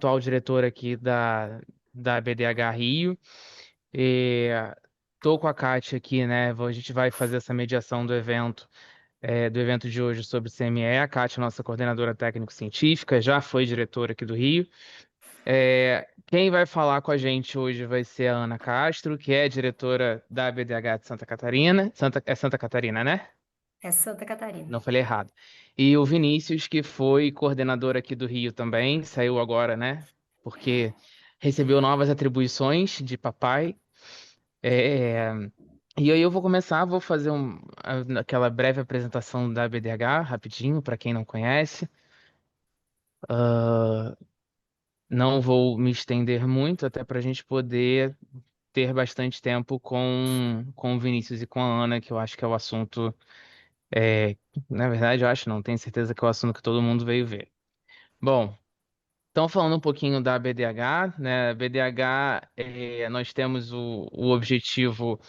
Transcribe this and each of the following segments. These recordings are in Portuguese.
atual diretor aqui da BDH Rio. Estou com a Kátia aqui, né? A gente vai fazer essa mediação do evento de hoje sobre CME. A Kátia, nossa coordenadora técnico-científica, já foi diretora aqui do Rio. Quem vai falar com a gente hoje vai ser a Ana Castro, que é diretora da BDH de Santa Catarina. É Santa Catarina, né? É Santa Catarina. Não falei errado. E o Vinícius, que foi coordenador aqui do Rio também, saiu agora, né? Porque recebeu novas atribuições de papai. É, E aí eu vou começar, vou fazer aquela breve apresentação da BDH, rapidinho, para quem não conhece. Ah, não vou me estender muito, até para a gente poder ter bastante tempo com o Vinícius e com a Ana, que eu acho que é o assunto. é, Na verdade, eu acho, não tenho certeza que é o assunto que todo mundo veio ver. Bom, então falando um pouquinho da BDH, né? A BDH, nós temos o objetivo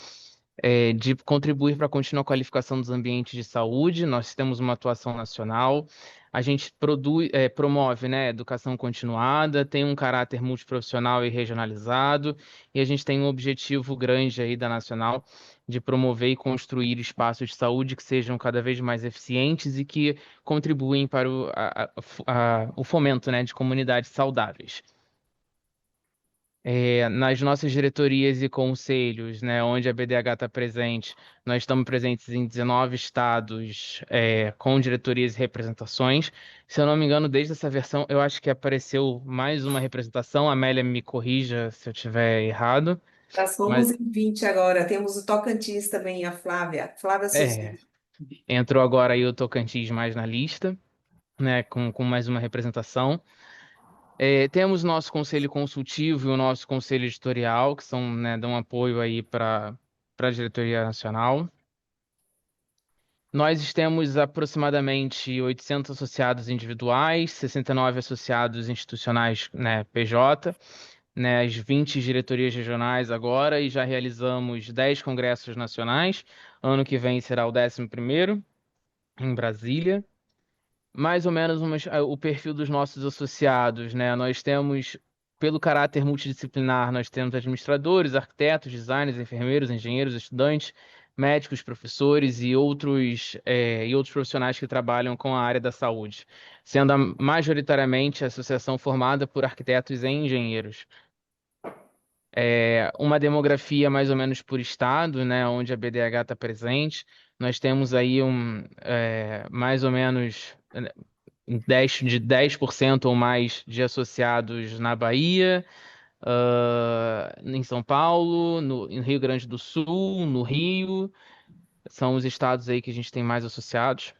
de contribuir para a contínua qualificação dos ambientes de saúde. Nós temos uma atuação nacional. A gente promove, né, educação continuada, tem um caráter multiprofissional e regionalizado, e a gente tem um objetivo grande aí da Nacional de promover e construir espaços de saúde que sejam cada vez mais eficientes e que contribuem para o fomento, né, de comunidades saudáveis. Nas nossas diretorias e conselhos, né, onde a BDH está presente, nós estamos presentes em 19 estados, com diretorias e representações. Se eu não me engano, desde essa versão, eu acho que apareceu mais uma representação. A Amélia me corrija se eu estiver errado, Nós mas fomos em 20 agora. Temos o Tocantins também, a Flávia é, Suzano. entrou agora aí o Tocantins mais na lista, né, com mais uma representação. Temos nosso conselho consultivo e o nosso conselho editorial, que são, né, dão apoio aí para a diretoria nacional. Nós temos aproximadamente 800 associados individuais, 69 associados institucionais, né, PJ, né, as 20 diretorias regionais agora, e já realizamos 10 congressos nacionais. Ano que vem será o 11º em Brasília. Mais ou menos o perfil dos nossos associados, né? Nós temos, pelo caráter multidisciplinar, nós temos administradores, arquitetos, designers, enfermeiros, engenheiros, estudantes, médicos, professores e outros profissionais que trabalham com a área da saúde, sendo majoritariamente a associação formada por arquitetos e engenheiros. Uma demografia mais ou menos por estado, né, onde a BDH está presente. Nós temos aí mais ou menos 10% ou mais de associados na Bahia, em São Paulo, em Rio Grande do Sul, no Rio. São os estados aí que a gente tem mais associados.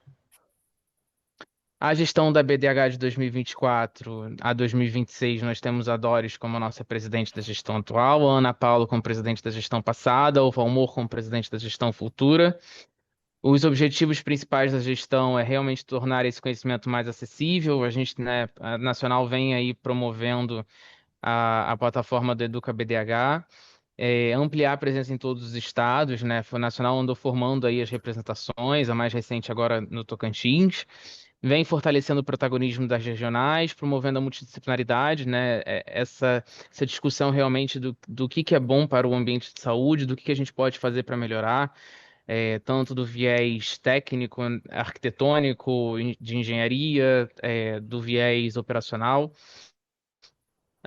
A gestão da BDH de 2024 a 2026, nós temos a Doris como a nossa presidente da gestão atual, a Ana Paula como presidente da gestão passada, o Valmor como presidente da gestão futura. Os objetivos principais da gestão é realmente tornar esse conhecimento mais acessível. A gente, né, a Nacional vem aí promovendo a plataforma do Educa BDH, ampliar a presença em todos os estados, né? A Nacional andou formando aí as representações, a mais recente agora no Tocantins. Vem fortalecendo o protagonismo das regionais, promovendo a multidisciplinaridade, né? Essa discussão realmente do que é bom para o ambiente de saúde, do que a gente pode fazer para melhorar, tanto do viés técnico, arquitetônico, de engenharia, do viés operacional.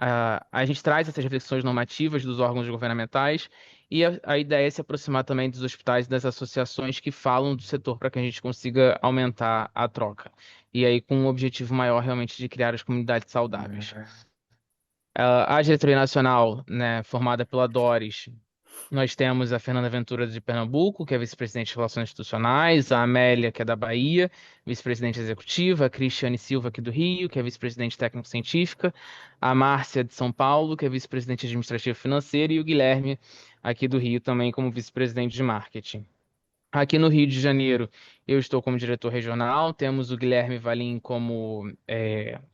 A gente traz essas reflexões normativas dos órgãos governamentais e a ideia é se aproximar também dos hospitais e das associações que falam do setor para que a gente consiga aumentar a troca. E aí com um objetivo maior realmente de criar as comunidades saudáveis. A diretoria nacional, né, formada pela Doris, nós temos a Fernanda Ventura de Pernambuco, que é vice-presidente de Relações Institucionais, a Amélia, que é da Bahia, vice-presidente executiva, a Cristiane Silva, aqui do Rio, que é vice-presidente técnico-científica, a Márcia de São Paulo, que é vice-presidente administrativo financeiro, e o Guilherme, aqui do Rio, também como vice-presidente de marketing. Aqui no Rio de Janeiro, eu estou como diretor regional, temos o Guilherme Valim como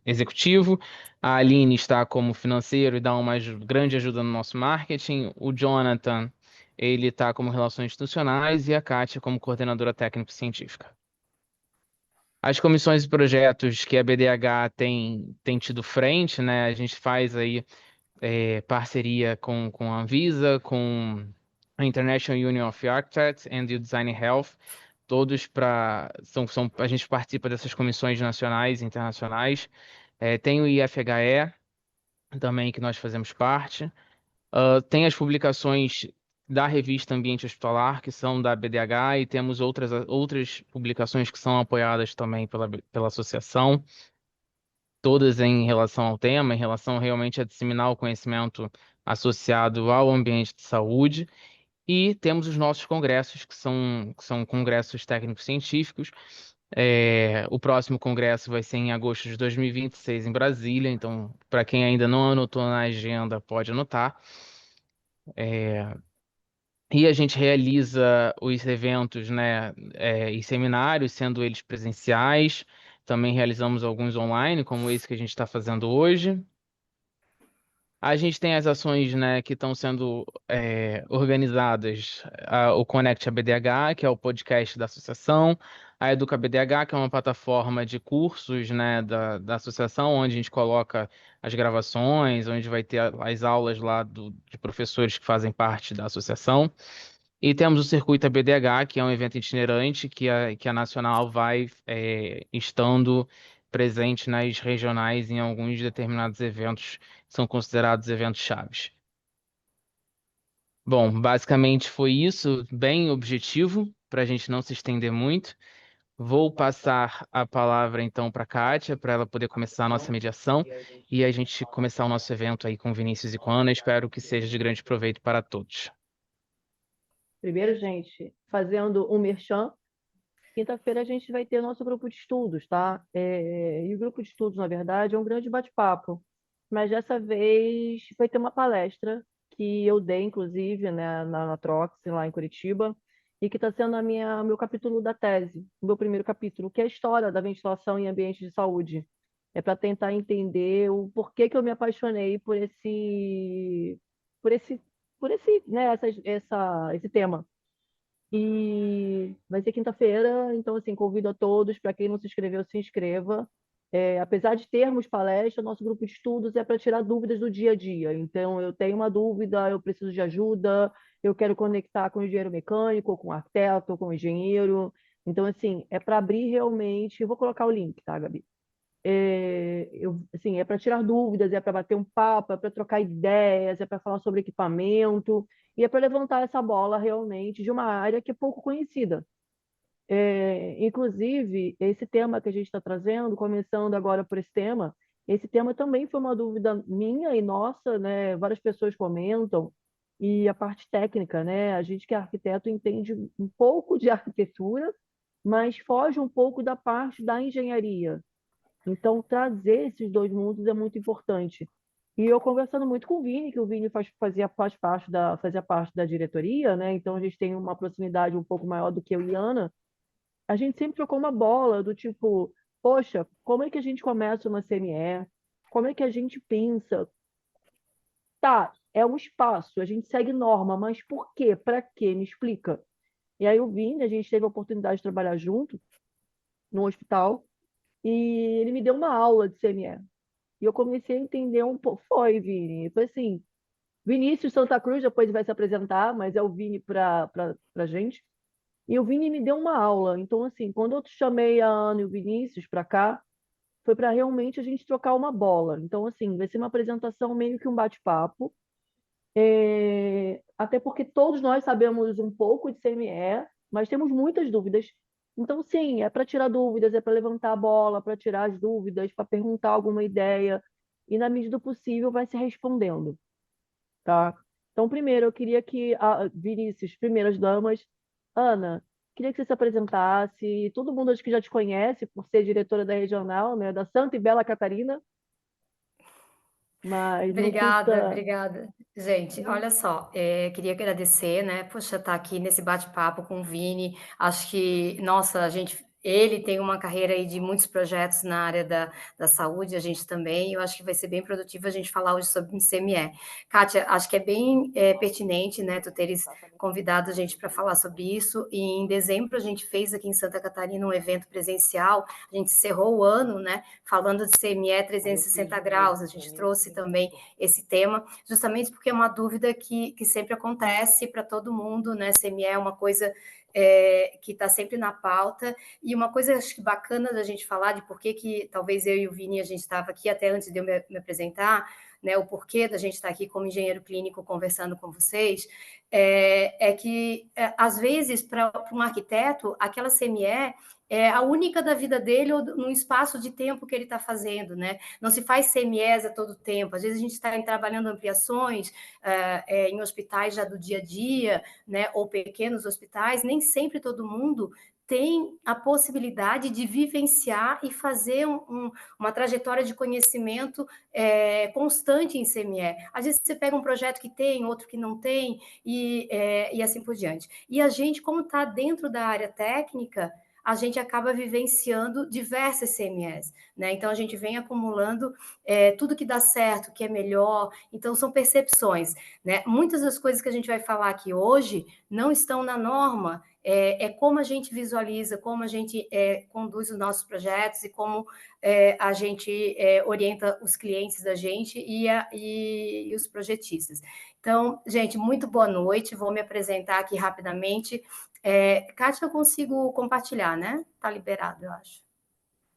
executivo, a Aline está como financeiro e dá uma grande ajuda no nosso marketing, o Jonathan, ele está como relações institucionais e a Kátia como coordenadora técnico-científica. As comissões e projetos que a BDH tem tido frente, né? A gente faz aí parceria com a Anvisa, com a International Union of Architects and the Design Health, todos a gente participa dessas comissões nacionais e internacionais. Tem o IFHE também, que nós fazemos parte. Tem as publicações da revista Ambiente Hospitalar, que são da BDH, e temos outras publicações que são apoiadas também pela associação, todas em relação ao tema, em relação realmente a disseminar o conhecimento associado ao ambiente de saúde. E temos os nossos congressos, que são congressos técnicos científicos. O próximo congresso vai ser em agosto de 2026 em Brasília, então, para quem ainda não anotou na agenda, pode anotar. E a gente realiza os eventos, né, e seminários, sendo eles presenciais. Também realizamos alguns online, como esse que a gente está fazendo hoje. A gente tem as ações, né, que estão sendo organizadas, o Connect ABDH, que é o podcast da associação, a Educa BDH, que é uma plataforma de cursos, né, da associação, onde a gente coloca as gravações, onde vai ter as aulas lá de professores que fazem parte da associação. E temos o Circuito ABDH, que é um evento itinerante que a Nacional vai estando presente nas regionais em alguns determinados eventos que são considerados eventos chaves. Bom, basicamente foi isso, bem objetivo, para a gente não se estender muito. Vou passar a palavra então para a Kátia, para ela poder começar a nossa mediação e a gente começar o nosso evento aí com o Vinícius e com a Ana. Espero que seja de grande proveito para todos. Primeiro, gente, fazendo um merchan, quinta-feira a gente vai ter nosso grupo de estudos, tá? E o grupo de estudos, na verdade, é um grande bate-papo. Mas dessa vez vai ter uma palestra que eu dei, inclusive, né, na Trox, lá em Curitiba, e que está sendo meu capítulo da tese, o meu primeiro capítulo, que é a história da ventilação em ambiente de saúde. É para tentar entender o porquê que eu me apaixonei por esse, né, esse tema. E vai ser quinta-feira, então, assim, convido a todos, para quem não se inscreveu, se inscreva. Apesar de termos palestra, nosso grupo de estudos é para tirar dúvidas do dia a dia. Então, eu tenho uma dúvida, eu preciso de ajuda, eu quero conectar com o engenheiro mecânico, com o arquiteto, com o engenheiro. Então, assim, é para abrir realmente. Eu vou colocar o link, tá, Gabi? Assim, é para tirar dúvidas, é para bater um papo, é para trocar ideias, é para falar sobre equipamento e é para levantar essa bola realmente de uma área que é pouco conhecida. Inclusive, esse tema que a gente está trazendo, começando agora por esse tema também foi uma dúvida minha e nossa, né? Várias pessoas comentam, e a parte técnica, né? A gente que é arquiteto entende um pouco de arquitetura, mas foge um pouco da parte da engenharia. Então, trazer esses dois mundos é muito importante. E eu conversando muito com o Vini, que o Vini fazia parte da diretoria, né? Então a gente tem uma proximidade um pouco maior do que eu e Ana. A gente sempre trocou uma bola do tipo, poxa, como é que a gente começa uma CME? Como é que a gente pensa? Tá, é um espaço, a gente segue norma, mas por quê? Para quê? Me explica. E aí o Vini, a gente teve a oportunidade de trabalhar junto no hospital e ele me deu uma aula de CME. E eu comecei a entender um pouco. Foi, Vini. Foi assim, Vinícius Santa Cruz depois vai se apresentar, mas é o Vini para gente. E o Vini me deu uma aula. Então, assim, quando eu chamei a Ana e o Vinícius para cá, foi para realmente a gente trocar uma bola. Então, assim, vai ser uma apresentação meio que um bate-papo. Até porque todos nós sabemos um pouco de CME, mas temos muitas dúvidas. Então, sim, é para tirar dúvidas, é para levantar a bola, para tirar as dúvidas, para perguntar alguma ideia. E, na medida do possível, vai se respondendo, tá? Então, primeiro, eu queria que a Vinícius, primeiras damas, Ana, queria que você se apresentasse. Todo mundo acho que já te conhece por ser diretora da regional, né, da Santa e Bela Catarina, mas não Obrigada, custa. obrigada. Gente, olha só, queria agradecer, né? Poxa, estar aqui nesse bate-papo com o Vini. Acho que, nossa, a gente, Ele tem uma carreira aí de muitos projetos na área da saúde, a gente também. Eu acho que vai ser bem produtivo a gente falar hoje sobre o CME. Kátia, acho que é bem pertinente, né, tu teres convidado a gente para falar sobre isso. E em dezembro a gente fez aqui em Santa Catarina um evento presencial. A gente encerrou o ano, né, falando de CME 360 graus. A gente trouxe também esse tema, justamente porque é uma dúvida que sempre acontece para todo mundo, né? CME é uma coisa que está sempre na pauta, e uma coisa acho que bacana da gente falar de por que talvez eu e o Vini a gente estava aqui até antes de eu me apresentar, né, o porquê da gente estar aqui como engenheiro clínico conversando com vocês, que às vezes para um arquiteto aquela CME é a única da vida dele ou no espaço de tempo que ele está fazendo, né? Não se faz CMEs a todo tempo. Às vezes a gente está trabalhando ampliações em hospitais já do dia a dia, né? Ou pequenos hospitais. Nem sempre todo mundo tem a possibilidade de vivenciar e fazer uma trajetória de conhecimento constante em CME. Às vezes você pega um projeto que tem, outro que não tem, e assim por diante. E a gente, como está dentro da área técnica, a gente acaba vivenciando diversas CMEs, né? Então a gente vem acumulando tudo que dá certo, que é melhor. Então são percepções, né? Muitas das coisas que a gente vai falar aqui hoje não estão na norma. Como a gente visualiza, como a gente conduz os nossos projetos e como a gente orienta os clientes da gente e os projetistas. Então, gente, muito boa noite. Vou me apresentar aqui rapidamente. Kátia, eu consigo compartilhar, né? Tá liberado, eu acho.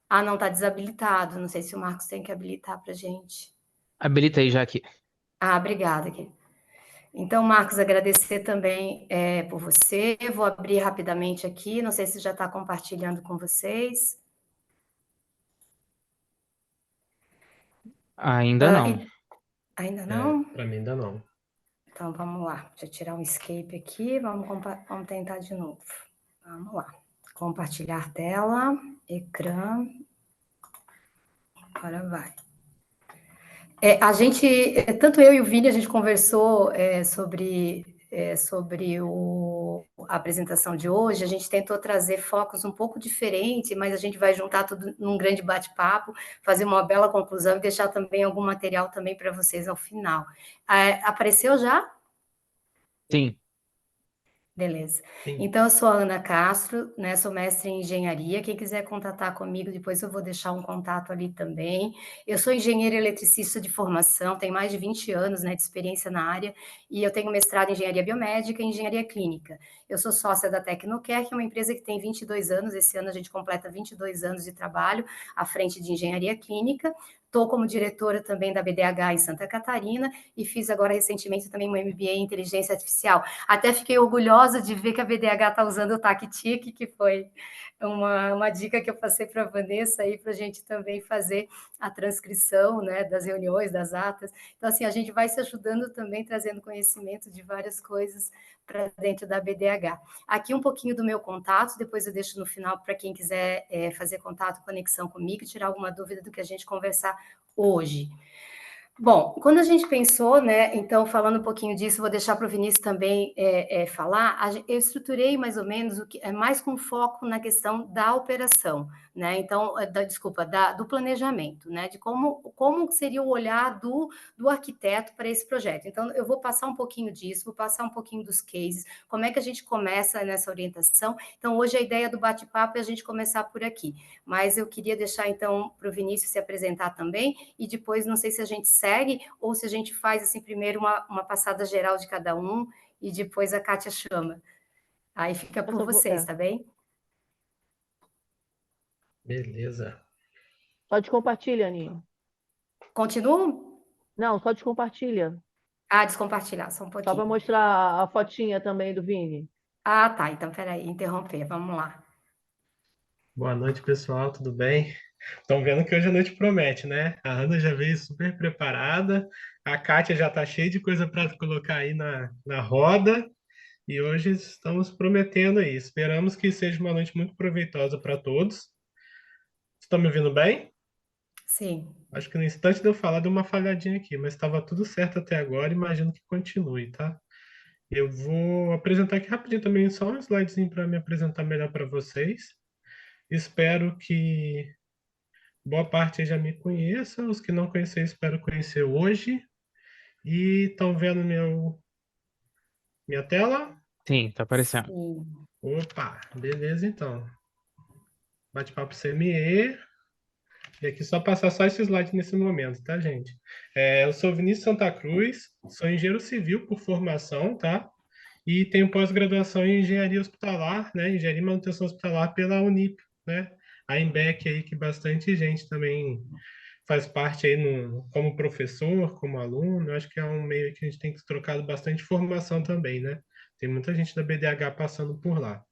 Ah, não, tá desabilitado. Não sei se o Marcos tem que habilitar para gente. Habilitei já aqui. Ah, obrigada, aqui. Então, Marcos, agradecer também por você. Vou abrir rapidamente aqui. Não sei se já está compartilhando com vocês. Ainda não. Ainda não? Para mim ainda não. Então, vamos lá. Deixa eu tirar um escape aqui. Vamos tentar de novo. Vamos lá. Compartilhar tela, ecrã. Agora vai. A gente, tanto eu e o Vini, a gente conversou sobre a apresentação de hoje. A gente tentou trazer focos um pouco diferentes, mas a gente vai juntar tudo num grande bate-papo, fazer uma bela conclusão e deixar também algum material também para vocês ao final. Apareceu já? Sim. Beleza. Sim. Então, eu sou a Ana Castro, né? Sou mestre em engenharia. Quem quiser contatar comigo, depois eu vou deixar um contato ali também. Eu sou engenheira eletricista de formação, tenho mais de 20 anos, né, de experiência na área, e eu tenho mestrado em engenharia biomédica e engenharia clínica. Eu sou sócia da Tecnocare, que é uma empresa que tem 22 anos. Esse ano a gente completa 22 anos de trabalho à frente de engenharia clínica. Estou como diretora também da BDH em Santa Catarina e fiz agora recentemente também um MBA em inteligência artificial. Até fiquei orgulhosa de ver que a BDH está usando o TACTIC, que foi uma dica que eu passei para a Vanessa aí para a gente também fazer a transcrição, né, das reuniões, das atas. Então, assim, a gente vai se ajudando também, trazendo conhecimento de várias coisas para dentro da BDH. Aqui um pouquinho do meu contato, depois eu deixo no final para quem quiser fazer contato, conexão comigo, tirar alguma dúvida do que a gente conversar hoje. Bom, quando a gente pensou, né, então falando um pouquinho disso, vou deixar para o Vinícius também falar, eu estruturei mais ou menos o que é mais com foco na questão da operação, né, então, do planejamento, né, de como seria o olhar do arquiteto para esse projeto. Então, eu vou passar um pouquinho disso, vou passar um pouquinho dos cases, como é que a gente começa nessa orientação. Então, hoje a ideia do bate-papo é a gente começar por aqui, mas eu queria deixar, então, para o Vinícius se apresentar também, e depois, não sei se a gente segue, ou se a gente faz, assim, primeiro uma passada geral de cada um, e depois a Kátia chama. Aí fica por vocês, tá bem? Beleza. Só descompartilha, Aninha. Continuo? Não, só descompartilha. Descompartilhar, só um Só para pouquinho. mostrar a fotinha também do Vini. Tá, então peraí, interromper, vamos lá. Boa noite, pessoal, tudo bem? Estão vendo que hoje a noite promete, né? A Ana já veio super preparada, a Kátia já está cheia de coisa para colocar aí na roda, e hoje estamos prometendo aí. Esperamos que seja uma noite muito proveitosa para todos. Estão me ouvindo bem? Sim. Acho que no instante de eu falar deu uma falhadinha aqui, mas estava tudo certo até agora, imagino que continue, tá? Eu vou apresentar aqui rapidinho também só um slidezinho para me apresentar melhor para vocês. Espero que boa parte já me conheça. Os que não conheceram, espero conhecer hoje. E estão vendo minha tela? Sim, tá aparecendo. Sim. Opa, beleza então. Bate-papo CME. E aqui só passar só esse slide nesse momento, tá, gente? Eu sou Vinícius Santa Cruz, sou engenheiro civil por formação, tá? E tenho pós-graduação em engenharia hospitalar, né? Engenharia e manutenção hospitalar pela Unip, né? A Embec aí, que bastante gente também faz parte aí como professor, como aluno. Eu acho que é um meio que a gente tem trocado bastante formação também, né? Tem muita gente da BDH passando por lá.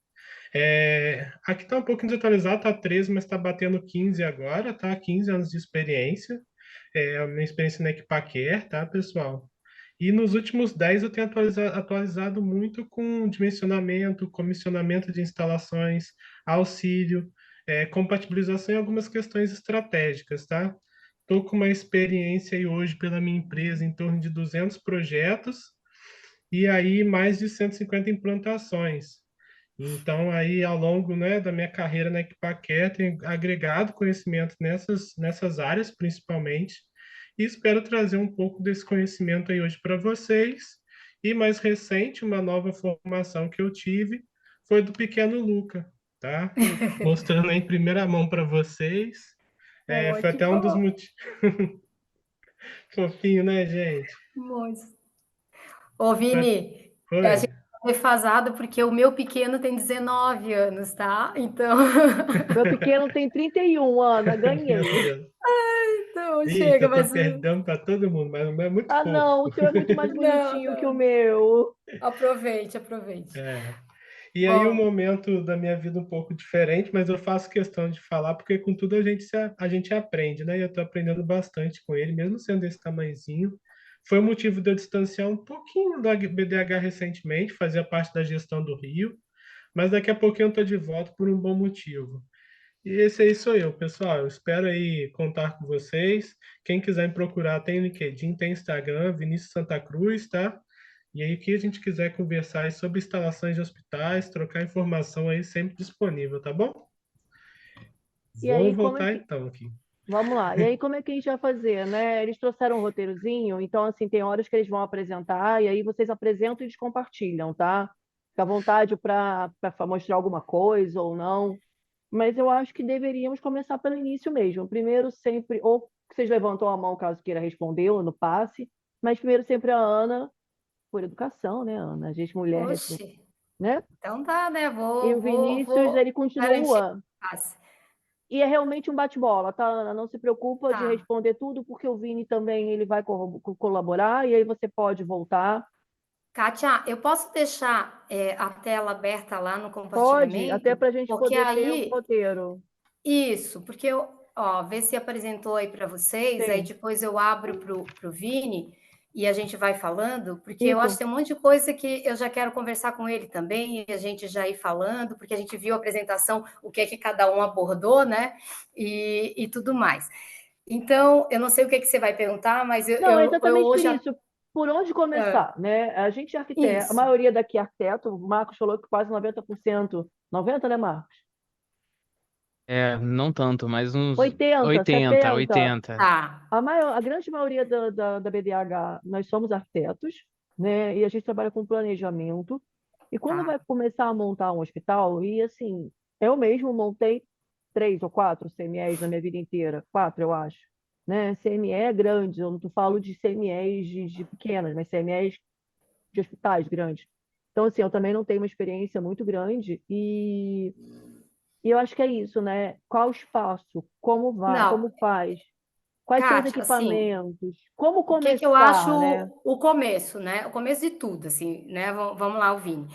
Aqui está um pouquinho desatualizado, está 13, mas está batendo 15 agora, tá? 15 anos de experiência. A minha experiência na Equipaquer, tá, pessoal? E nos últimos 10 eu tenho atualizado muito com dimensionamento, comissionamento de instalações, auxílio, compatibilização e algumas questões estratégicas, tá? Estou com uma experiência aí hoje pela minha empresa em torno de 200 projetos e aí mais de 150 implantações. Então, aí, ao longo, né, da minha carreira na Equipaquer, tenho agregado conhecimento nessas áreas, principalmente, e espero trazer um pouco desse conhecimento aí hoje para vocês. E mais recente, uma nova formação que eu tive foi do pequeno Luca, tá? Mostrando em primeira mão para vocês. Oh, Foi que até um dos fofo. motivos. Fofinho, né, gente? Muito. Ô, Foi. Vini, a gente Foi. tá defasado porque o meu pequeno tem 19 anos, tá? Então, Meu pequeno tem 31, Ana, Meu ganhei. Deus. então Eita, chega, eu tô mas perdendo para todo mundo, mas o meu é muito Ah, fofo. não, o teu é muito mais não, bonitinho que o não. meu. Aproveite, aproveite. É. E aí, um Ó, momento da minha vida um pouco diferente, mas eu faço questão de falar, porque com tudo a gente aprende, né? E eu tô aprendendo bastante com ele, mesmo sendo desse tamanhozinho. Foi o motivo de eu distanciar um pouquinho da BDH recentemente, fazia parte da gestão do Rio, mas daqui a pouquinho eu tô de volta por um bom motivo. E esse aí sou eu, pessoal. Eu espero aí contar com vocês. Quem quiser me procurar, tem LinkedIn, tem Instagram, Vinícius Santa Cruz, tá? E aí, o que a gente quiser conversar aí sobre instalações de hospitais, trocar informação aí, sempre disponível, tá bom? E Vou aí, como é voltar que. então aqui. Vamos lá. E aí, como é que a gente vai fazer, né? Eles trouxeram um roteirozinho, então, assim, tem horas que eles vão apresentar, e aí vocês apresentam e eles compartilham, tá? Fica à vontade para mostrar alguma coisa ou não. Mas eu acho que deveríamos começar pelo início mesmo. Primeiro, sempre, ou que vocês levantam a mão caso queira responder, ou no passe, mas primeiro sempre a Ana, por educação, né, Ana? A gente, mulher, oxe, né? então tá, né? E o Vinícius, ele Garantir continua. o passe. E é realmente um bate-bola, tá, Ana? Não se preocupa de Tá. responder tudo, porque o Vini também ele vai colaborar, e aí você pode voltar. Kátia, eu posso deixar a tela aberta lá no Pode, até compartilhamento? para a gente Porque poder ter o aí, roteiro. isso, porque eu, ó, vê se apresentou aí para vocês, aí Sim, depois eu abro pro Vini e a gente vai falando, porque eu acho que isso. tem um monte de coisa que eu já quero conversar com ele também, e a gente já ir falando, porque a gente viu a apresentação, o que é que cada um abordou, né? E tudo mais. Então, eu não sei o que é que você vai perguntar, mas Não, é eu exatamente por hoje. isso. Por onde É, começar, né? A gente é arquiteto, a isso. maioria daqui é arquiteto, o Marcos falou que quase 90%, 90, né, Marcos? Não tanto, mas uns 80, 80, 70. 80. Tá. A grande maioria da BDH, nós somos arquitetos, né? E a gente trabalha com planejamento. E quando Tá. vai começar a montar um hospital, e assim, eu mesmo montei 3 ou 4 CMEs na minha vida inteira, 4, eu acho. Né? CME é grande, eu não falo de CMEs de pequenas, mas CMEs de hospitais grandes. Então, assim, eu também não tenho uma experiência muito grande e eu acho que é isso, né? Qual o espaço? Como vai? Não, Como faz? Quais são os Kátia, assim, equipamentos? Como o que que eu acho começar, né? o começo, né? O começo de tudo, assim, né? Vamos lá, Vini.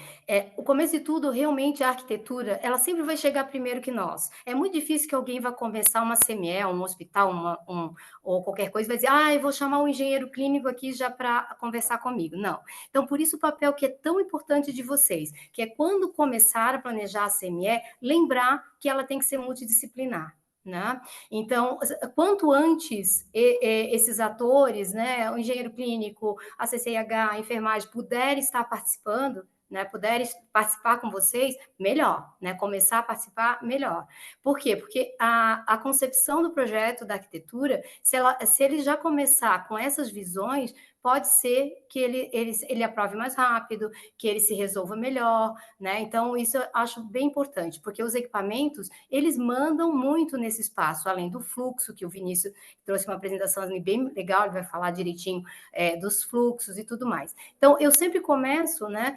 O começo de tudo, realmente, a arquitetura, ela sempre vai chegar primeiro que nós. É muito difícil que alguém vá começar uma CME, um hospital, ou qualquer coisa, e vai dizer, eu vou chamar um engenheiro clínico aqui já para conversar comigo. Não. Então, por isso o papel que é tão importante de vocês, que é quando começar a planejar a CME, lembrar que ela tem que ser multidisciplinar. Né? Então, quanto antes esses atores, né, o engenheiro clínico, a CCIH, a enfermagem, puderem estar participando, né, puderem participar com vocês, melhor, né, começar a participar, melhor. Por quê? Porque a concepção do projeto da arquitetura, se ele já começar com essas visões, pode ser que ele aprove mais rápido, que ele se resolva melhor, né? Então, isso eu acho bem importante, porque os equipamentos, eles mandam muito nesse espaço, além do fluxo, que o Vinícius trouxe uma apresentação bem legal, ele vai falar direitinho dos fluxos e tudo mais. Então, eu sempre começo, né,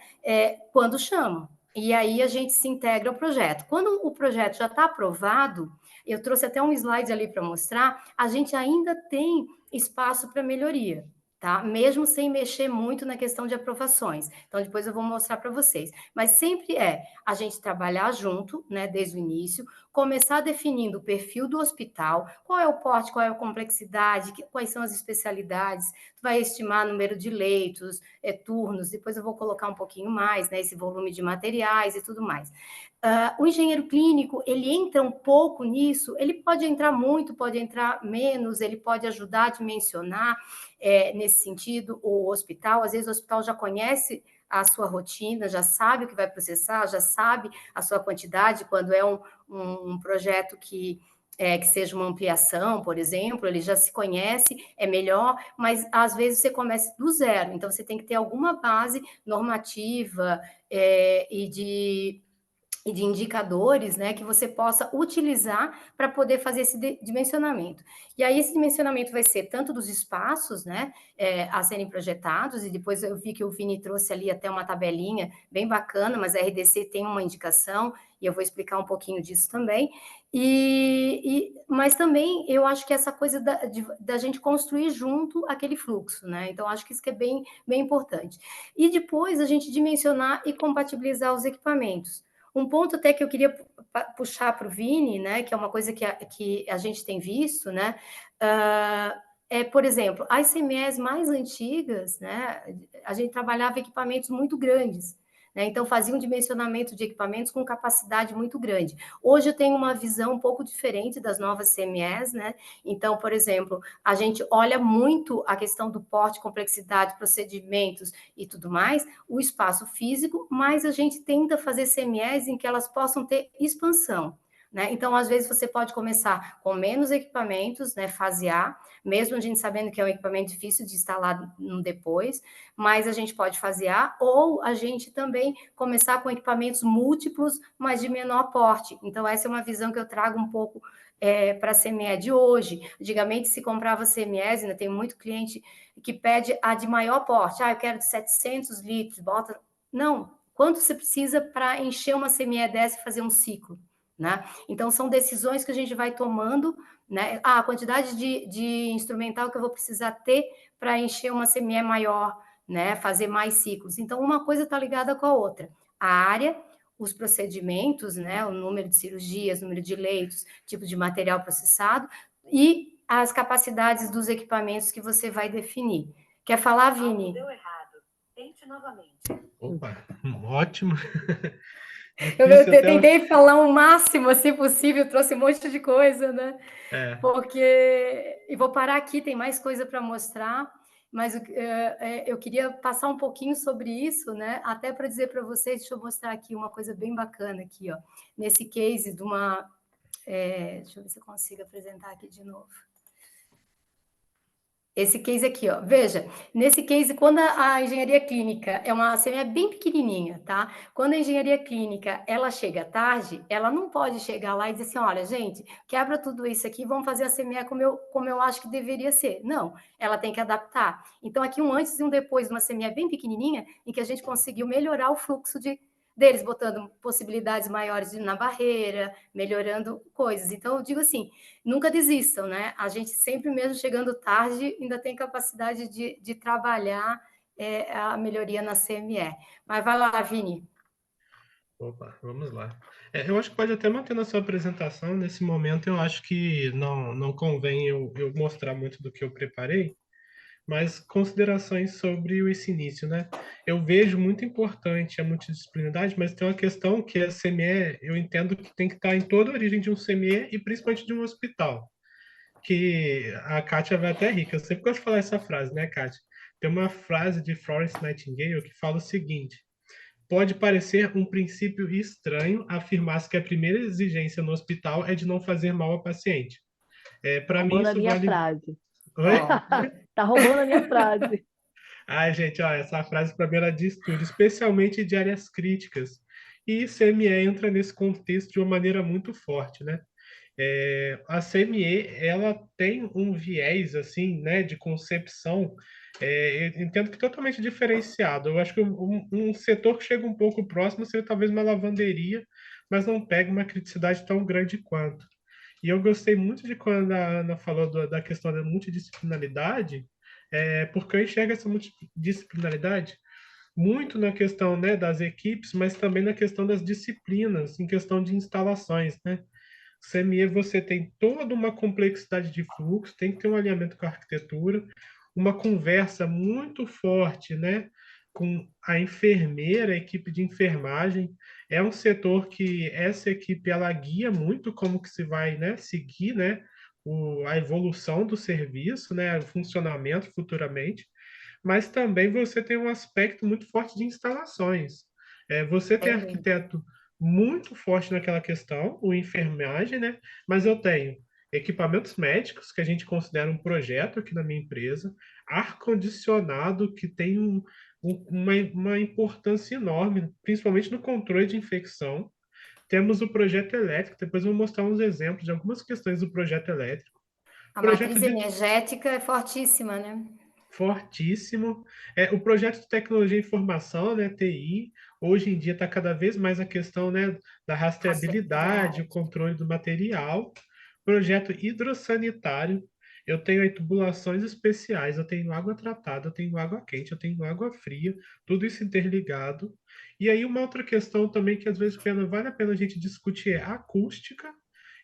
quando chamo, e aí a gente se integra ao projeto. Quando o projeto já está aprovado, eu trouxe até um slide ali para mostrar, a gente ainda tem espaço para melhoria, tá? Mesmo sem mexer muito na questão de aprovações. Então, depois eu vou mostrar para vocês. Mas sempre a gente trabalhar junto, né, desde o início, começar definindo o perfil do hospital, qual é o porte, qual é a complexidade, quais são as especialidades, tu vai estimar número de leitos, turnos, depois eu vou colocar um pouquinho mais, né, esse volume de materiais e tudo mais. O engenheiro clínico, ele entra um pouco nisso, ele pode entrar muito, pode entrar menos, ele pode ajudar a dimensionar, nesse sentido, o hospital. Às vezes o hospital já conhece a sua rotina, já sabe o que vai processar, já sabe a sua quantidade, quando é um projeto que seja uma ampliação, por exemplo, ele já se conhece, é melhor, mas às vezes você começa do zero, então você tem que ter alguma base normativa e de indicadores, né, que você possa utilizar para poder fazer esse dimensionamento. E aí esse dimensionamento vai ser tanto dos espaços, né, a serem projetados, e depois eu vi que o Vini trouxe ali até uma tabelinha bem bacana, mas a RDC tem uma indicação, e eu vou explicar um pouquinho disso também, mas também eu acho que essa coisa da gente construir junto aquele fluxo, né, então acho que isso que é bem, bem importante. E depois a gente dimensionar e compatibilizar os equipamentos. Um ponto até que eu queria puxar para o Vini, né, que é uma coisa que a gente tem visto, né, por exemplo, as CMEs mais antigas, né, a gente trabalhava equipamentos muito grandes, né, então fazia um dimensionamento de equipamentos com capacidade muito grande. Hoje eu tenho uma visão um pouco diferente das novas CMEs, né, então, por exemplo, a gente olha muito a questão do porte, complexidade, procedimentos e tudo mais, o espaço físico, mas a gente tenta fazer CMEs em que elas possam ter expansão, né? Então, às vezes, você pode começar com menos equipamentos, né, fasear, mesmo a gente sabendo que é um equipamento difícil de instalar depois, mas a gente pode fasear, ou a gente também começar com equipamentos múltiplos, mas de menor porte. Então, essa é uma visão que eu trago um pouco para a CME de hoje. Antigamente, se comprava CMEs, ainda tem muito cliente que pede a de maior porte. Eu quero de 700 litros, bota... Não, quanto você precisa para encher uma CME dessa e fazer um ciclo? Né? Então, são decisões que a gente vai tomando, né? A quantidade de instrumental que eu vou precisar ter para encher uma CME maior, né? Fazer mais ciclos. Então, uma coisa está ligada com a outra. A área, os procedimentos, né? O número de cirurgias, número de leitos, tipo de material processado e as capacidades dos equipamentos que você vai definir. Quer falar, Vini? Deu errado. Tente novamente. Opa, ótimo. Eu tentei falar o máximo assim possível, trouxe um monte de coisa, né? Porque... E vou parar aqui, tem mais coisa para mostrar, mas eu queria passar um pouquinho sobre isso, né? Até para dizer para vocês, deixa eu mostrar aqui uma coisa bem bacana aqui, ó. Nesse case de uma... deixa eu ver se eu consigo apresentar aqui de novo. Esse case aqui, ó. Veja, nesse case, quando a engenharia clínica é uma CME bem pequenininha, tá? Quando a engenharia clínica, ela chega tarde, ela não pode chegar lá e dizer assim, olha, gente, quebra tudo isso aqui, vamos fazer a CME como eu acho que deveria ser. Não, ela tem que adaptar. Então, aqui um antes e um depois de uma CME bem pequenininha, em que a gente conseguiu melhorar o fluxo deles, botando possibilidades maiores na barreira, melhorando coisas. Então, eu digo assim, nunca desistam, né? A gente sempre, mesmo chegando tarde, ainda tem capacidade de trabalhar a melhoria na CME. Mas vai lá, Vini. Opa, vamos lá. Eu acho que pode até manter na sua apresentação. Nesse momento, eu acho que não convém eu mostrar muito do que eu preparei, mas considerações sobre esse início, né? Eu vejo muito importante a multidisciplinaridade, mas tem uma questão que a CME, eu entendo que tem que estar em toda a origem de um CME e principalmente de um hospital, que a Kátia vai até rir, que eu sempre gosto de falar essa frase, né, Kátia? Tem uma frase de Florence Nightingale que fala o seguinte: pode parecer um princípio estranho afirmar-se que a primeira exigência no hospital é de não fazer mal ao paciente. Para mim, Roubando a isso minha vale. frase. Oi? Ó, Tá roubando a minha frase. Ai, gente, ó, essa frase para mim ela diz tudo, especialmente de áreas críticas. E CME entra nesse contexto de uma maneira muito forte, né? A CME ela tem um viés assim, né, de concepção, eu entendo que totalmente diferenciado. Eu acho que um setor que chega um pouco próximo seria talvez uma lavanderia, mas não pega uma criticidade tão grande quanto. E eu gostei muito de quando a Ana falou da questão da multidisciplinaridade, porque eu enxergo essa multidisciplinaridade muito na questão, né, das equipes, mas também na questão das disciplinas, em questão de instalações, né? CME você tem toda uma complexidade de fluxo, tem que ter um alinhamento com a arquitetura, uma conversa muito forte, né, com a enfermeira, a equipe de enfermagem. É um setor que essa equipe ela guia muito como que se vai, né, seguir, né, a evolução do serviço, né, o funcionamento futuramente, mas também você tem um aspecto muito forte de instalações. Você tem perfeito. arquiteto muito forte naquela questão, o enfermagem, né? Mas eu tenho equipamentos médicos, que a gente considera um projeto aqui na minha empresa, ar-condicionado, que tem uma importância enorme, principalmente no controle de infecção. Temos o projeto elétrico, depois eu vou mostrar uns exemplos de algumas questões do projeto elétrico. A Projeto matriz de energética é fortíssima, né? fortíssimo. O projeto de tecnologia e informação, né, TI, hoje em dia está cada vez mais a questão, né, da rastreabilidade, o Rastreabilidade. controle do material. Projeto hidrossanitário. Eu tenho aí tubulações especiais, eu tenho água tratada, eu tenho água quente, eu tenho água fria, tudo isso interligado. E aí uma outra questão também que às vezes vale a pena a gente discutir é a acústica.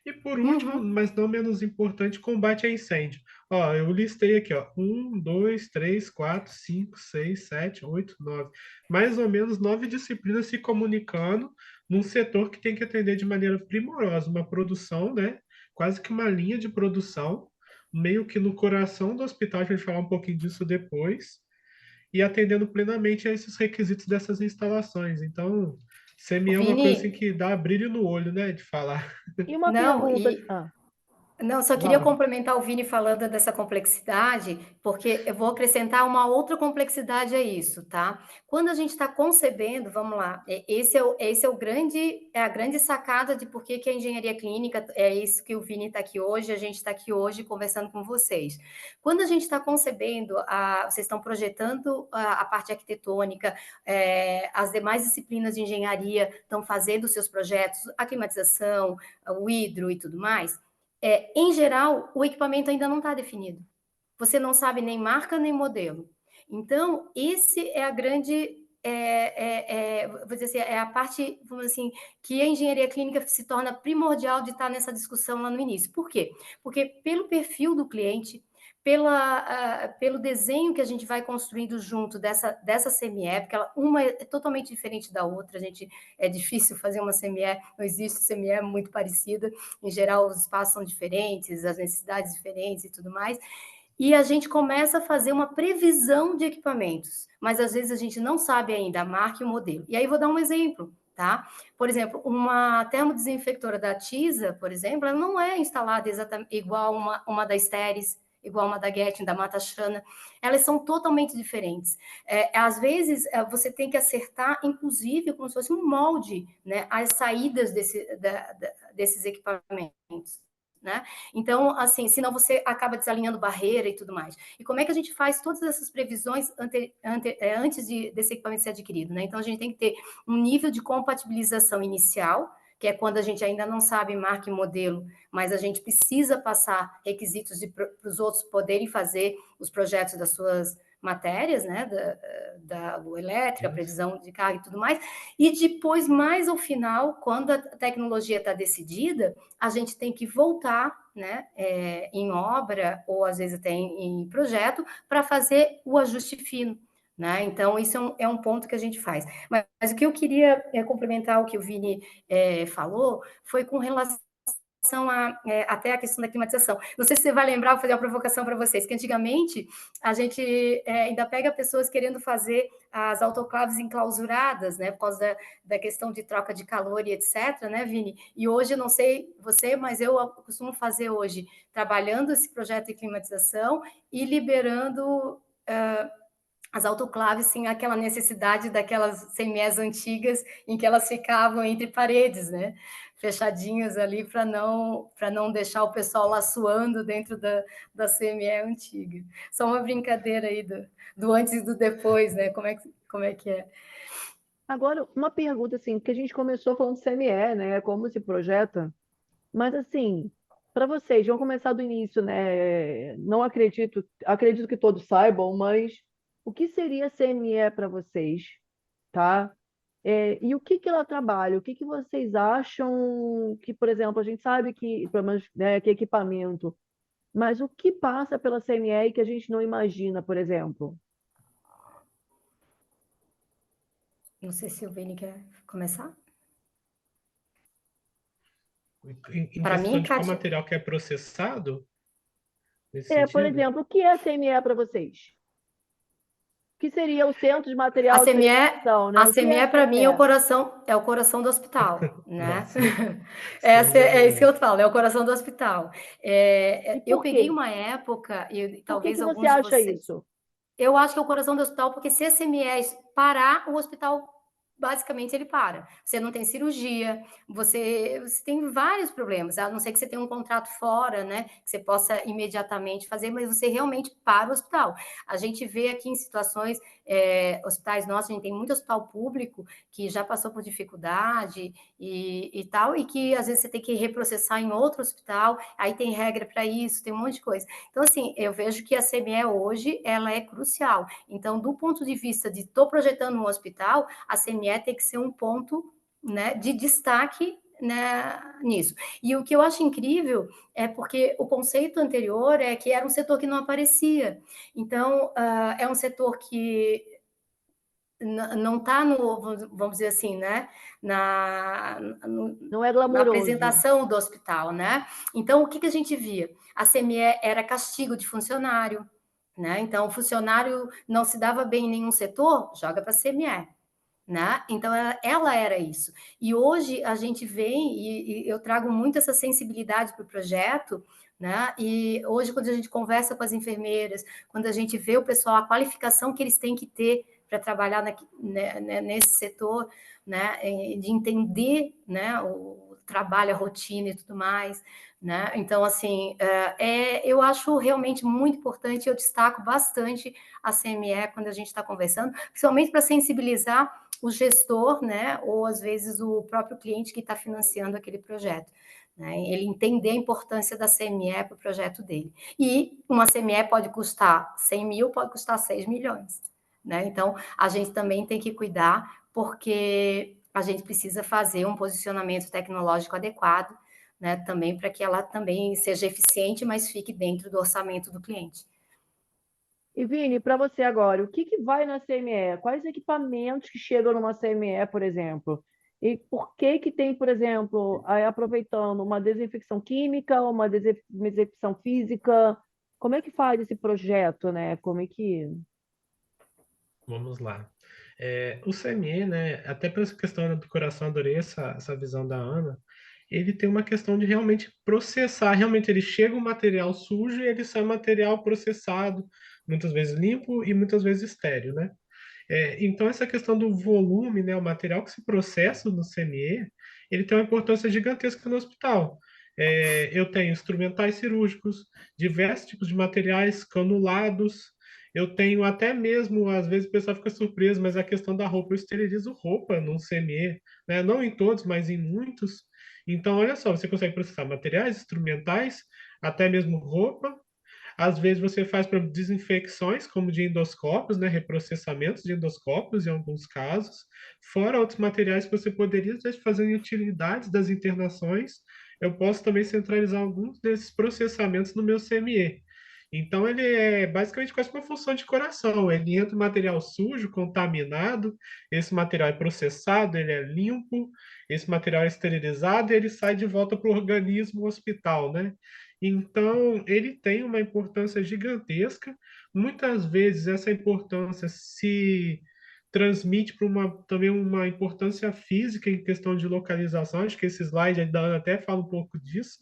E por último, Uhum. mas não menos importante, combate a incêndio. Ó, eu listei aqui, ó, 1, 2, 3, 4, 5, 6, 7, 8, 9. Mais ou menos 9 disciplinas se comunicando num setor que tem que atender de maneira primorosa uma produção, né? Quase que uma linha de produção, meio que no coração do hospital, a gente vai falar um pouquinho disso depois, e atendendo plenamente a esses requisitos dessas instalações. Então, O CME é uma Vini, coisa assim que dá brilho no olho, né, de falar. E uma não, pergunta. e não, só queria Fala. complementar o Vini falando dessa complexidade, porque eu vou acrescentar uma outra complexidade a isso, tá? Quando a gente está concebendo, vamos lá, esse é o grande, é a grande sacada de por que que a engenharia clínica é isso que o Vini está aqui hoje, a gente está aqui hoje conversando com vocês. Quando a gente está concebendo, vocês estão projetando a parte arquitetônica, as demais disciplinas de engenharia estão fazendo seus projetos, a climatização, o hidro e tudo mais. Em geral, o equipamento ainda não está definido. Você não sabe nem marca nem modelo. Então, esse é a grande, vou dizer assim, é a parte, vamos dizer assim, que a engenharia clínica se torna primordial de estar nessa discussão lá no início. Por quê? Porque pelo perfil do cliente, pelo desenho que a gente vai construindo junto dessa CME, porque uma é totalmente diferente da outra, é difícil fazer uma CME, não existe CME muito parecida, em geral os espaços são diferentes, as necessidades diferentes e tudo mais, e a gente começa a fazer uma previsão de equipamentos, mas às vezes a gente não sabe ainda a marca e o modelo. E aí vou dar um exemplo, tá? Por exemplo, uma termodesinfectora da Tisa, por exemplo, ela não é instalada exatamente igual uma da Steris, igual uma da Getin, da Matachana, elas são totalmente diferentes. Às vezes, você tem que acertar, inclusive, como se fosse um molde, né, as saídas desses equipamentos. Né? Então, assim, senão você acaba desalinhando barreira e tudo mais. E como é que a gente faz todas essas previsões antes desse equipamento ser adquirido? Né? Então, a gente tem que ter um nível de compatibilização inicial, que é quando a gente ainda não sabe marca e modelo, mas a gente precisa passar requisitos para os outros poderem fazer os projetos das suas matérias, né, da lua elétrica, previsão de carga e tudo mais, e depois, mais ao final, quando a tecnologia está decidida, a gente tem que voltar, né, em obra, ou às vezes até em projeto, para fazer o ajuste fino. Né? Então, isso é um ponto que a gente faz. Mas o que eu queria complementar o que o Vini falou foi com relação até a questão da climatização. Não sei se você vai lembrar, vou fazer uma provocação para vocês, que antigamente a gente ainda pega pessoas querendo fazer as autoclaves enclausuradas, né, por causa da questão de troca de calor e etc, né, Vini? E hoje, eu não sei você, mas eu costumo fazer hoje, trabalhando esse projeto de climatização e liberando as autoclaves sem aquela necessidade daquelas CMEs antigas em que elas ficavam entre paredes, né? Fechadinhas ali para não deixar o pessoal lá suando dentro da CME antiga. Só uma brincadeira aí do antes e do depois, né? Como é que é? Agora, uma pergunta assim, que a gente começou falando de CME, né? Como se projeta, mas assim, para vocês, vamos começar do início, né? Não acredito que todos saibam, mas o que seria CME para vocês, tá? E o que ela trabalha? O que vocês acham que, por exemplo, a gente sabe que, pelo menos, né, que é equipamento, mas o que passa pela CME e que a gente não imagina, por exemplo? Não sei se o Vini quer começar. Em Para questão mim, de qual Kátia, material que é processado, nesse Por sentido? exemplo, o que é a CME para vocês? O que seria o Centro de a Material de CME, Certificação, né? a O que é a CME para mim CME? é o coração do hospital, né? Nossa, sem É isso que dúvida. eu falo, é o coração do hospital. E Eu por quê? peguei uma época, e Por que talvez que você alguns de acha vocês. isso? Eu acho que é o coração do hospital, porque se a CMS parar, o hospital basicamente ele para. Você não tem cirurgia, você tem vários problemas, a não ser que você tenha um contrato fora, né, que você possa imediatamente fazer, mas você realmente para o hospital. A gente vê aqui em situações, hospitais nossos, a gente tem muito hospital público que já passou por dificuldade e tal, e que às vezes você tem que reprocessar em outro hospital, aí tem regra para isso, tem um monte de coisa. Então, assim, eu vejo que a CME hoje, ela é crucial. Então, do ponto de vista de estou projetando um hospital, a CME tem que ser um ponto, né, de destaque, né, nisso. E o que eu acho incrível é porque o conceito anterior é que era um setor que não aparecia. Então, é um setor que não está no, vamos dizer assim, né, Não é na glamouroso. apresentação do hospital, né? Então, o que a gente via? A CME era castigo de funcionário, né? Então, o funcionário não se dava bem em nenhum setor, joga para a CME. Né? Então, ela era isso. E hoje a gente vem, e eu trago muito essa sensibilidade para o projeto, né? E hoje, quando a gente conversa com as enfermeiras, quando a gente vê o pessoal, a qualificação que eles têm que ter para trabalhar nesse setor, né? De entender, né? O trabalho, a rotina e tudo mais, né? Então, assim, eu acho realmente muito importante, eu destaco bastante a CME quando a gente está conversando, principalmente para sensibilizar o gestor, né, ou às vezes o próprio cliente que está financiando aquele projeto. Né? Ele entender a importância da CME para o projeto dele. E uma CME pode custar 100 mil, pode custar 6 milhões. Né? Então, a gente também tem que cuidar, porque a gente precisa fazer um posicionamento tecnológico adequado, né, também para que ela também seja eficiente, mas fique dentro do orçamento do cliente. E Vini, para você agora, o que vai na CME? Quais equipamentos que chegam numa CME, por exemplo? E por que tem, por exemplo, aí aproveitando uma desinfecção química, uma desinfecção física? Como é que faz esse projeto, né? Como é que... Vamos lá. O CME, né, até por essa questão do coração, adorei essa visão da Ana, ele tem uma questão de realmente processar, realmente ele chega um material sujo e ele sai material processado, muitas vezes limpo e muitas vezes estéril, né? Então, essa questão do volume, né, o material que se processa no CME, ele tem uma importância gigantesca no hospital. Eu tenho instrumentais cirúrgicos, diversos tipos de materiais canulados, eu tenho até mesmo, às vezes o pessoal fica surpreso, mas a questão da roupa, eu esterilizo roupa num CME, né? Não em todos, mas em muitos. Então, olha só, você consegue processar materiais, instrumentais, até mesmo roupa, às vezes você faz para desinfecções, como de endoscópios, né, reprocessamentos de endoscópios em alguns casos, fora outros materiais que você poderia às vezes, fazer em utilidades das internações, eu posso também centralizar alguns desses processamentos no meu CME. Então ele é basicamente quase uma função de coração. Ele entra material sujo, contaminado, esse material é processado, ele é limpo, esse material é esterilizado e ele sai de volta para o organismo hospital, né? Então ele tem uma importância gigantesca. Muitas vezes essa importância se transmite para também uma importância física em questão de localização. Acho que esse slide da Ana até fala um pouco disso.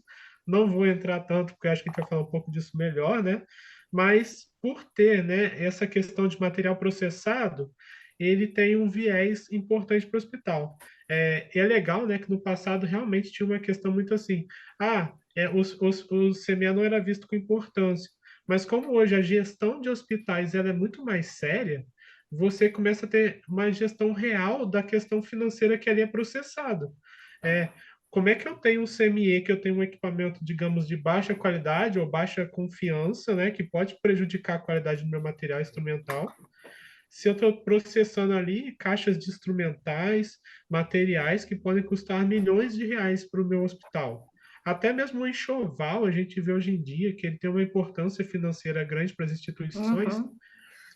Não vou entrar tanto, porque acho que a gente vai falar um pouco disso melhor, né? Mas por ter, né, essa questão de material processado, ele tem um viés importante para o hospital. É legal, né, que no passado realmente tinha uma questão muito assim, o CME não era visto com importância, mas como hoje a gestão de hospitais ela é muito mais séria, você começa a ter uma gestão real da questão financeira que ali é processado. É, como é que eu tenho um CME, que eu tenho um equipamento, digamos, de baixa qualidade ou baixa confiança, né, que pode prejudicar a qualidade do meu material instrumental, se eu estou processando ali caixas de instrumentais, materiais que podem custar milhões de reais para o meu hospital. Até mesmo o enxoval, a gente vê hoje em dia que ele tem uma importância financeira grande para as instituições. Uhum,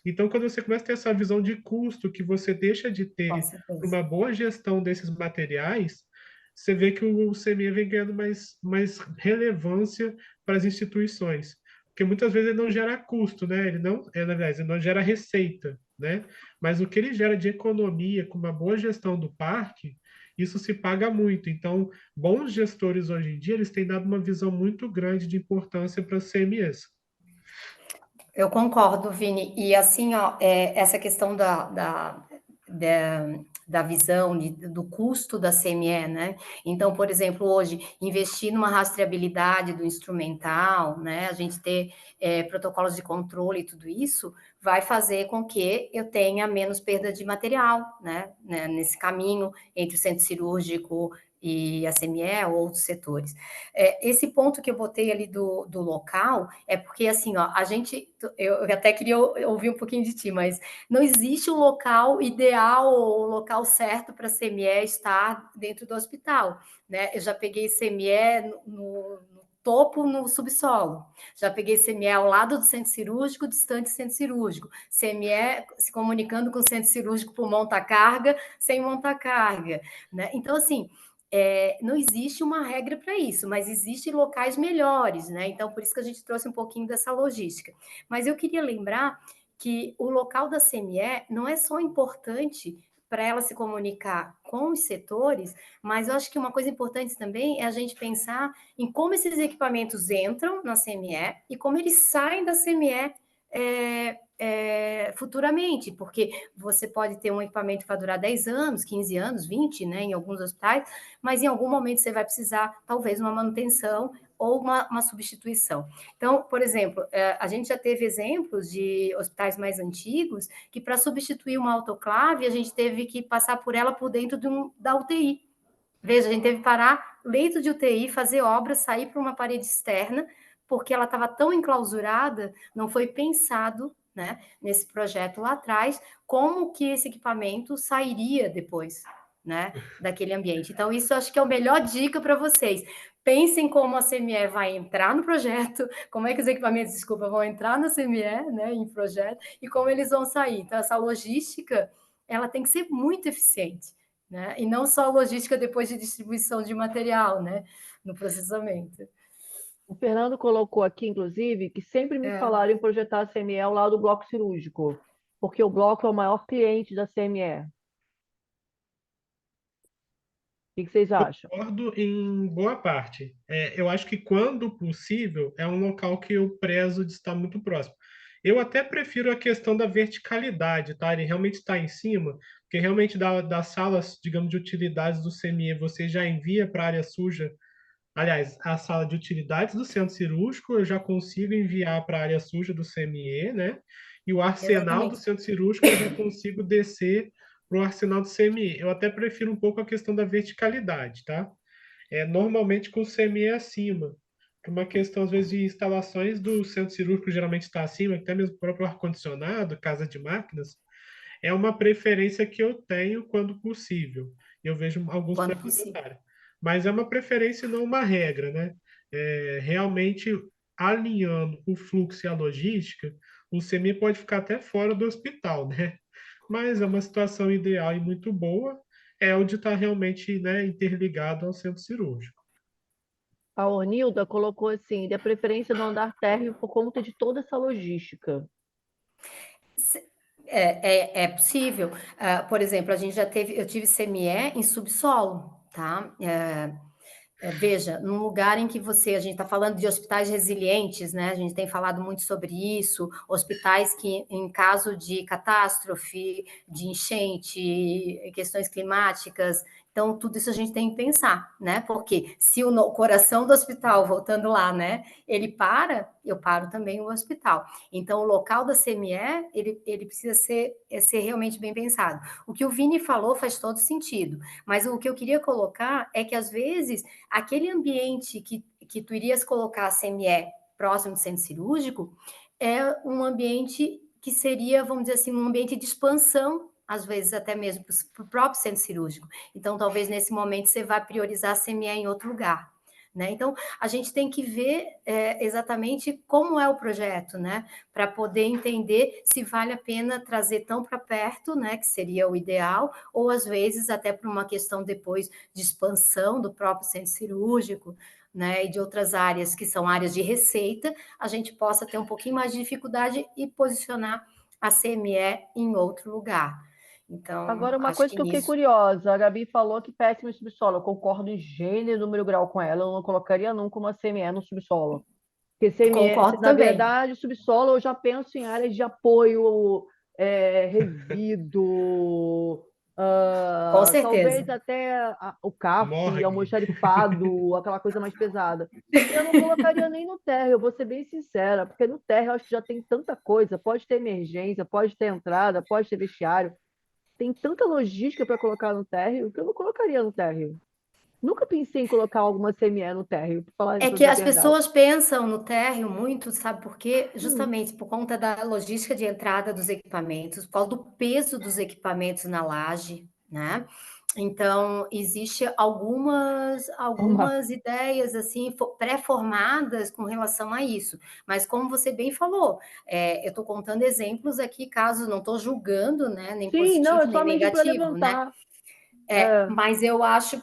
Então, quando você começa a ter essa visão de custo que você deixa de com ter para certeza. uma boa gestão desses materiais, você vê que o CME vem ganhando mais relevância para as instituições. Porque muitas vezes ele não gera custo, né? Aliás, ele não gera receita, né? Mas o que ele gera de economia com uma boa gestão do parque, isso se paga muito. Então, bons gestores hoje em dia, eles têm dado uma visão muito grande de importância para as CMEs. Eu concordo, Vini. E assim, ó, essa questão da visão do custo da CME, né? Então, por exemplo, hoje, investir numa rastreabilidade do instrumental, né? A gente ter protocolos de controle e tudo isso, vai fazer com que eu tenha menos perda de material, né? Nesse caminho entre o centro cirúrgico e a CME ou outros setores. Esse ponto que eu botei ali do local é porque, assim, ó, eu até queria ouvir um pouquinho de ti, mas não existe um local ideal ou um local certo para a CME estar dentro do hospital, né? Eu já peguei CME no topo, no subsolo. Já peguei CME ao lado do centro cirúrgico, distante do centro cirúrgico. CME se comunicando com o centro cirúrgico por monta-carga, sem monta-carga, né? Então, assim, não existe uma regra para isso, mas existem locais melhores, né? Então, por isso que a gente trouxe um pouquinho dessa logística. Mas eu queria lembrar que o local da CME não é só importante para ela se comunicar com os setores, mas eu acho que uma coisa importante também é a gente pensar em como esses equipamentos entram na CME e como eles saem da CME futuramente, porque você pode ter um equipamento que vai durar 10 anos, 15 anos, 20, né, em alguns hospitais, mas em algum momento você vai precisar, talvez, uma manutenção ou uma substituição. Então, por exemplo, a gente já teve exemplos de hospitais mais antigos que, para substituir uma autoclave, a gente teve que passar por ela por dentro da UTI. Veja, a gente teve que parar leito de UTI, fazer obras, sair para uma parede externa, porque ela estava tão enclausurada, não foi pensado, né, nesse projeto lá atrás, como que esse equipamento sairia depois, né, daquele ambiente. Então, isso eu acho que é a melhor dica para vocês. Pensem como a CME vai entrar no projeto, como é que os equipamentos, desculpa, vão entrar na CME, né, em projeto, e como eles vão sair. Então, essa logística, ela tem que ser muito eficiente, né? E não só logística depois de distribuição de material, né? No processamento. O Fernando colocou aqui, inclusive, que sempre me falaram em projetar a CME ao lado do bloco cirúrgico, porque o bloco é o maior cliente da CME. O que vocês acham? Concordo em boa parte. Eu acho que, quando possível, é um local que eu prezo de estar muito próximo. Eu até prefiro a questão da verticalidade, tá? Ele realmente está em cima, porque realmente das salas, digamos, de utilidades do CME, você já envia para a área suja. Aliás, a sala de utilidades do centro cirúrgico eu já consigo enviar para a área suja do CME, né? E o arsenal do Exatamente. centro cirúrgico eu já consigo descer para o arsenal do CME. Eu até prefiro um pouco a questão da verticalidade, tá? Normalmente com o CME acima. Por uma questão, às vezes, de instalações do centro cirúrgico geralmente está acima, até mesmo o próprio ar-condicionado, casa de máquinas, é uma preferência que eu tenho quando possível. Eu vejo alguns Quando possível. pré-botarem. Mas é uma preferência e não uma regra, né? Realmente, alinhando o fluxo e a logística, o CME pode ficar até fora do hospital, né? Mas é uma situação ideal e muito boa, é onde está realmente, né, interligado ao centro cirúrgico. A Ornilda colocou assim, de preferência no andar térreo por conta de toda essa logística. É possível. Por exemplo, eu tive CME em subsolo, tá? Veja, num lugar em que a gente está falando de hospitais resilientes, né? A gente tem falado muito sobre isso, hospitais que, em caso de catástrofe, de enchente, questões climáticas, então tudo isso a gente tem que pensar, né? Porque se o coração do hospital, voltando lá, né? Ele para, eu paro também o hospital. Então, o local da CME, ele precisa ser realmente bem pensado. O que o Vini falou faz todo sentido, mas o que eu queria colocar é que, às vezes, aquele ambiente que tu irias colocar a CME próximo do centro cirúrgico é um ambiente que seria, vamos dizer assim, um ambiente de expansão, às vezes até mesmo para o próprio centro cirúrgico. Então, talvez nesse momento você vá priorizar a CME em outro lugar. Né? Então, a gente tem que ver exatamente como é o projeto, né? Para poder entender se vale a pena trazer tão para perto, né? Que seria o ideal, ou às vezes até por uma questão depois de expansão do próprio centro cirúrgico, né? E de outras áreas que são áreas de receita, a gente possa ter um pouquinho mais de dificuldade e posicionar a CME em outro lugar. Então, Agora, uma acho coisa que que eu fiquei nisso. curiosa, a Gabi falou que péssimo em subsolo. Eu concordo em gênero, número e grau com ela. Eu não colocaria nunca uma CME no subsolo. Porque CME, Concordo na também. verdade, subsolo eu já penso em áreas de apoio, resíduo, Com talvez certeza. até o CAF, Morgue. almoxarifado, aquela coisa mais pesada. Eu não colocaria nem no térreo, eu vou ser bem sincera, porque no térreo eu acho que já tem tanta coisa. Pode ter emergência, pode ter entrada, pode ter vestiário. Tem tanta logística para colocar no térreo que eu não colocaria no térreo. Nunca pensei em colocar alguma CME no térreo, É para que dizer a as verdade. pessoas pensam no térreo muito, sabe por quê? Hum, Justamente por conta da logística de entrada dos equipamentos, por causa do peso dos equipamentos na laje, né? Então, existe uma- algumas ideias assim pré-formadas com relação a isso. Mas como você bem falou, eu estou contando exemplos aqui, caso não estou julgando, né? Nem Sim, não, é positivo, nem somente para negativo, né? levantar. É, Mas eu acho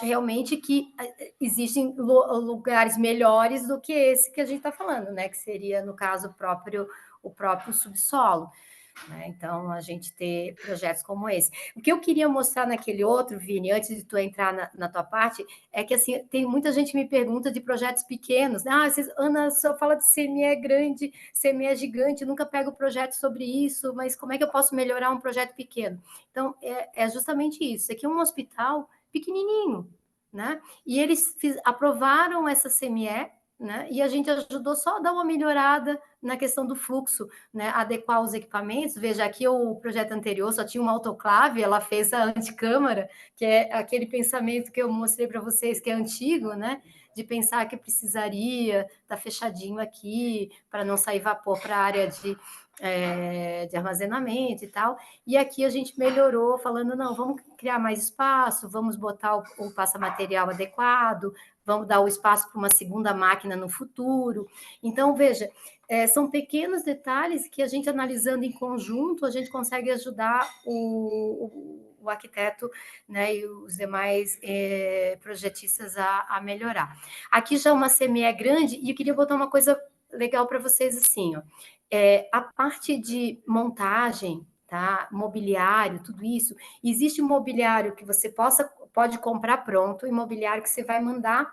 realmente que existem lugares melhores do que esse que a gente está falando, né? Que seria, no caso, o próprio subsolo. Né? Então, a gente ter projetos como esse. O que eu queria mostrar naquele outro, Vini, antes de tu entrar na tua parte, é que assim, tem muita gente que me pergunta de projetos pequenos. Ana, só fala de CME grande, CME gigante, nunca pego projeto sobre isso, mas como é que eu posso melhorar um projeto pequeno? Então, é justamente isso. Isso aqui é um hospital pequenininho, né? E eles aprovaram essa CME, né? E a gente ajudou só a dar uma melhorada na questão do fluxo, né? Adequar os equipamentos. Veja, aqui o projeto anterior só tinha uma autoclave, ela fez a anticâmara, que é aquele pensamento que eu mostrei para vocês, que é antigo, né? De pensar que precisaria estar fechadinho aqui, para não sair vapor para a área de armazenamento e tal. E aqui a gente melhorou, falando, não, vamos criar mais espaço, vamos botar o passa-material adequado, vamos dar o espaço para uma segunda máquina no futuro. Então, veja, são pequenos detalhes que a gente, analisando em conjunto, a gente consegue ajudar o arquiteto, né, e os demais projetistas a melhorar. Aqui já uma CME grande, e eu queria botar uma coisa legal para vocês assim, ó. A parte de montagem, tá? Mobiliário, tudo isso. Existe um mobiliário que você pode comprar pronto, e mobiliário que você vai mandar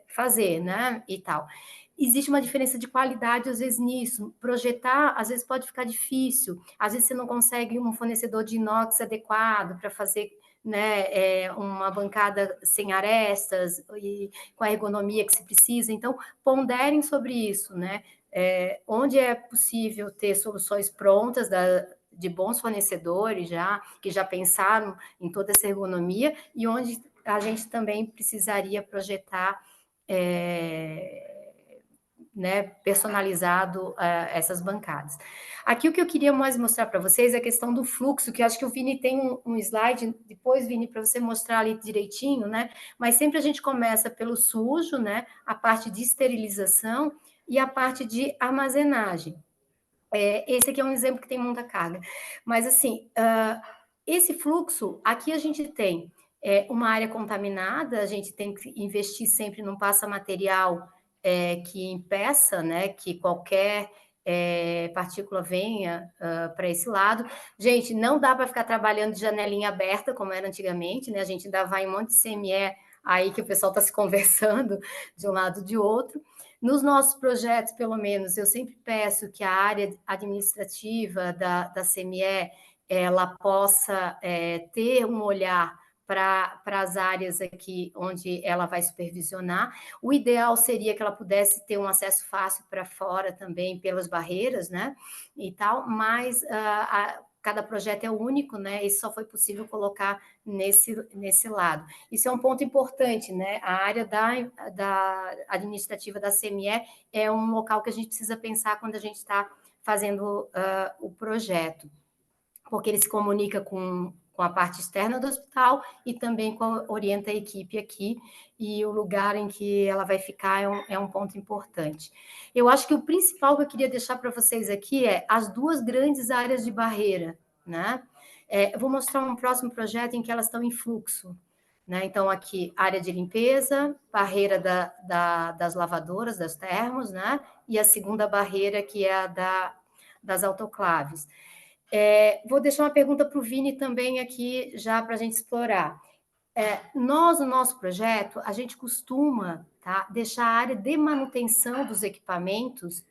fazer, né? E tal. Existe uma diferença de qualidade, às vezes, nisso. Projetar, às vezes, pode ficar difícil. Às vezes, você não consegue um fornecedor de inox adequado para fazer, né, uma bancada sem arestas e com a ergonomia que se precisa. Então, ponderem sobre isso, né? Onde é possível ter soluções prontas de bons fornecedores que já pensaram em toda essa ergonomia, e onde a gente também precisaria projetar né, personalizado essas bancadas. Aqui o que eu queria mais mostrar para vocês é a questão do fluxo, que eu acho que o Vini tem um slide, depois, Vini, para você mostrar ali direitinho, né? Mas sempre a gente começa pelo sujo, né? A parte de esterilização e a parte de armazenagem. Esse aqui é um exemplo que tem muita carga. Mas, assim, esse fluxo, aqui a gente tem uma área contaminada, a gente tem que investir sempre num passa-material que impeça, né, que qualquer partícula venha para esse lado. Gente, não dá para ficar trabalhando de janelinha aberta, como era antigamente, né? A gente ainda vai em um monte de CME aí que o pessoal está se conversando de um lado e de outro. Nos nossos projetos, pelo menos, eu sempre peço que a área administrativa da CME ela possa ter um olhar para as áreas aqui onde ela vai supervisionar. O ideal seria que ela pudesse ter um acesso fácil para fora também, pelas barreiras, né? E tal, mas cada projeto é único, né? Isso só foi possível colocar nesse lado. Isso é um ponto importante, né? A área da administrativa da CME é um local que a gente precisa pensar quando a gente está fazendo o projeto, porque ele se comunica com a parte externa do hospital e também orienta a equipe aqui, e o lugar em que ela vai ficar é um ponto importante. Eu acho que o principal que eu queria deixar para vocês aqui é as duas grandes áreas de barreira, né? Eu vou mostrar um próximo projeto em que elas estão em fluxo, né? Então, aqui, área de limpeza, barreira das lavadoras, das termos, né? E a segunda barreira, que é a das autoclaves. Vou deixar uma pergunta para o Vini também aqui, já para a gente explorar. Nós, no nosso projeto, a gente costuma deixar a área de manutenção dos equipamentos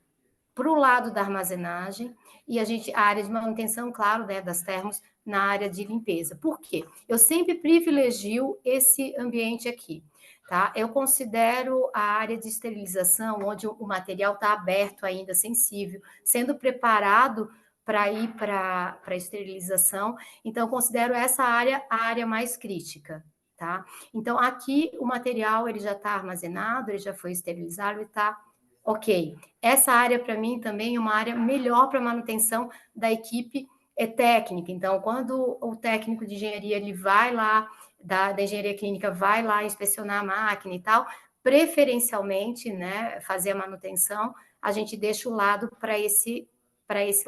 para o lado da armazenagem e a área de manutenção, claro, né, das termos, na área de limpeza. Por quê? Eu sempre privilegio esse ambiente aqui. Tá? Eu considero a área de esterilização, onde o material está aberto ainda, sensível, sendo preparado para ir para a esterilização. Então, eu considero essa área a área mais crítica. Tá? Então, aqui o material ele já está armazenado, ele já foi esterilizado, ele está ok. Essa área, para mim, também é uma área melhor para manutenção da equipe técnica. Então, quando o técnico de engenharia ele vai lá, da engenharia clínica, vai lá inspecionar a máquina e tal, preferencialmente, né, fazer a manutenção, a gente deixa o lado para esse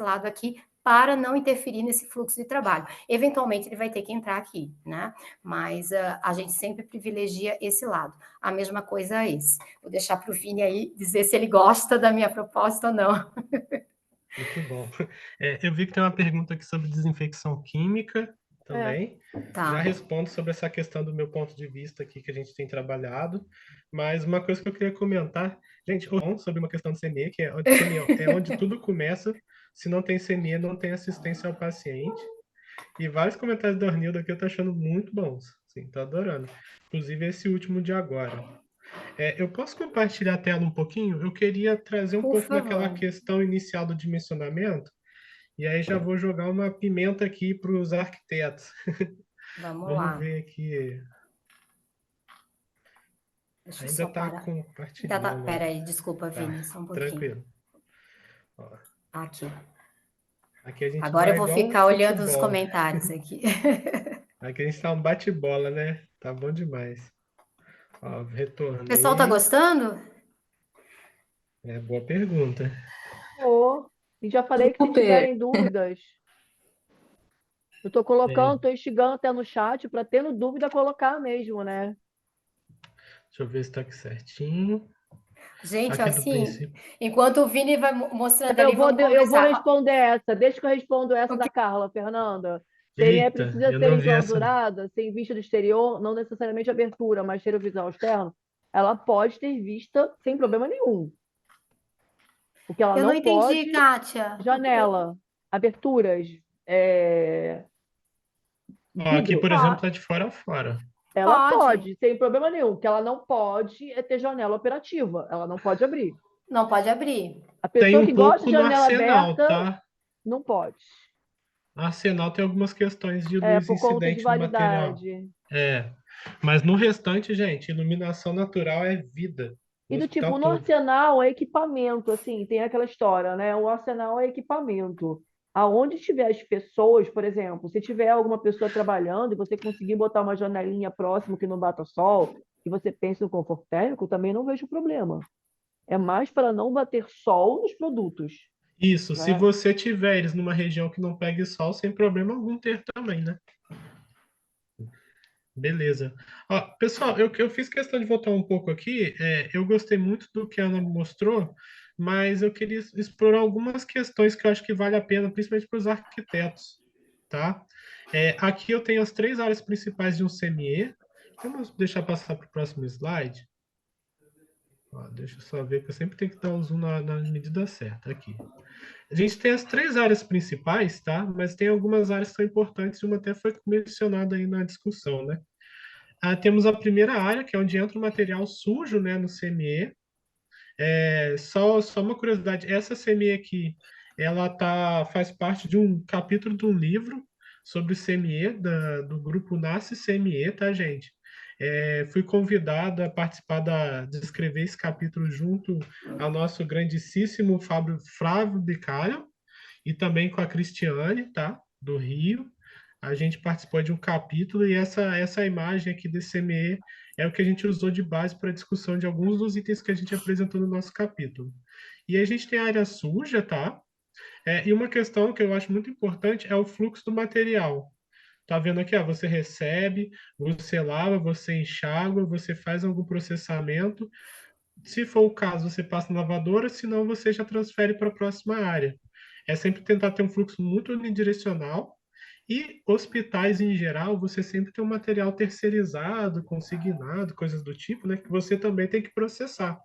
lado aqui, para não interferir nesse fluxo de trabalho. Eventualmente, ele vai ter que entrar aqui, né? Mas a gente sempre privilegia esse lado. A mesma coisa é esse. Vou deixar para o Vini aí dizer se ele gosta da minha proposta ou não. Muito bom. Eu vi que tem uma pergunta aqui sobre desinfecção química também. Tá. Já respondo sobre essa questão do meu ponto de vista aqui que a gente tem trabalhado. Mas uma coisa que eu queria comentar, gente, sobre uma questão de CME, que é onde tudo começa. Se não tem CME, não tem assistência ao paciente. E vários comentários do Arnildo aqui eu tô achando muito bons. Sim, tô adorando. Inclusive esse último de agora. Eu posso compartilhar a tela um pouquinho? Eu queria trazer um Por pouco favor. daquela questão inicial do dimensionamento. E aí já vou jogar uma pimenta aqui para os arquitetos. Vamos Vamos lá. ver aqui. Deixa eu Ainda só está parar. compartilhando. Peraí, desculpa, Tá, Vini, só um pouquinho. tranquilo. Ó, Aqui. aqui a gente Agora eu vai vou igual um ficar olhando os futebol. comentários aqui. Aqui a gente tá um bate-bola, né? Tá bom demais. Ó, O retornei. pessoal tá gostando? Boa pergunta. E já falei que se tiverem dúvidas, eu estou colocando, estou instigando até no chat para tendo dúvida colocar mesmo, né? Deixa eu ver se tá aqui certinho. Gente, Aqui do assim, princípio. enquanto o Vini vai mostrando Eu ali, vou, vamos eu vou conversar. responder essa. Deixa que eu respondo essa O da que- Carla, Fernanda. CME Eita, precisa eu ser não vi essa. enclausurada, sem vista do exterior, não necessariamente abertura, mas ter o visual externo. Ela pode ter vista sem problema nenhum. O que ela Eu não não entendi, pode, Kátia. janela, aberturas, Ó, aqui, vidro. por exemplo, tá de fora a fora. Ela Pode. pode, sem problema nenhum. O que ela não pode é ter janela operativa. Ela não pode abrir. Não pode abrir. A Tem pessoa um que gosta pouco de no janela Arsenal, aberta tá? não pode. Arsenal tem algumas questões de luz Por conta de incidente no material. validade. Mas no restante, gente, iluminação natural é vida. E o do tipo, hospital no todo. arsenal é equipamento, assim, tem aquela história, né? O arsenal é equipamento. Aonde estiver as pessoas, por exemplo, se tiver alguma pessoa trabalhando e você conseguir botar uma janelinha próximo que não bata sol, e você pensa no conforto térmico, também não vejo problema. É mais para não bater sol nos produtos, Isso, se né? você tiver eles numa região que não pegue sol, sem problema algum ter também, né? Beleza. Ó, pessoal, eu fiz questão de voltar um pouco aqui. Eu gostei muito do que a Ana mostrou, mas eu queria explorar algumas questões que eu acho que vale a pena, principalmente para os arquitetos, tá? Aqui eu tenho as três áreas principais de um CME. Vamos deixar passar para o próximo slide. Ó, deixa eu só ver que eu sempre tenho que dar o zoom na medida certa aqui. A gente tem as três áreas principais, tá? Mas tem algumas áreas que são importantes, e uma até foi mencionada aí na discussão, né? Temos a primeira área, que é onde entra o material sujo, né, no CME. Só uma curiosidade, essa CME aqui, ela faz parte de um capítulo de um livro sobre CME, do grupo Nasce CME, tá, gente? Fui convidado a participar de escrever esse capítulo junto ao nosso grandíssimo Flávio Bicalho, e também com a Cristiane, tá? Do Rio. A gente participou de um capítulo e essa imagem aqui desse CME é o que a gente usou de base para a discussão de alguns dos itens que a gente apresentou no nosso capítulo. E a gente tem a área suja, tá? E uma questão que eu acho muito importante é o fluxo do material. Tá vendo aqui, ó, você recebe, você lava, você enxágua, você faz algum processamento. Se for o caso, você passa na lavadora, senão você já transfere para a próxima área. É sempre tentar ter um fluxo muito unidirecional. E hospitais em geral, você sempre tem um material terceirizado, consignado, coisas do tipo, né, que você também tem que processar.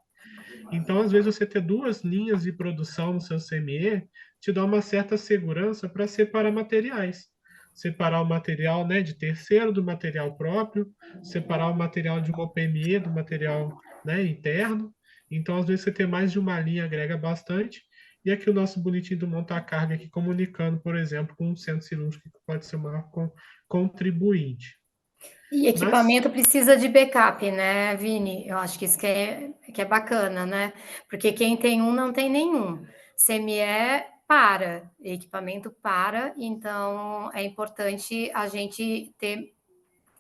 Então, às vezes, você ter duas linhas de produção no seu CME te dá uma certa segurança para separar materiais. Separar o material, né, de terceiro do material próprio, separar o material de uma OPME do material, né, interno. Então, às vezes, você ter mais de uma linha agrega bastante. E aqui o nosso bonitinho do monta-carga aqui comunicando, por exemplo, com um centro cirúrgico que pode ser o maior contribuinte. E Mas, equipamento precisa de backup, né, Vini? Eu acho que isso que é bacana, né? Porque quem tem um não tem nenhum. CME para, equipamento para, então é importante a gente ter,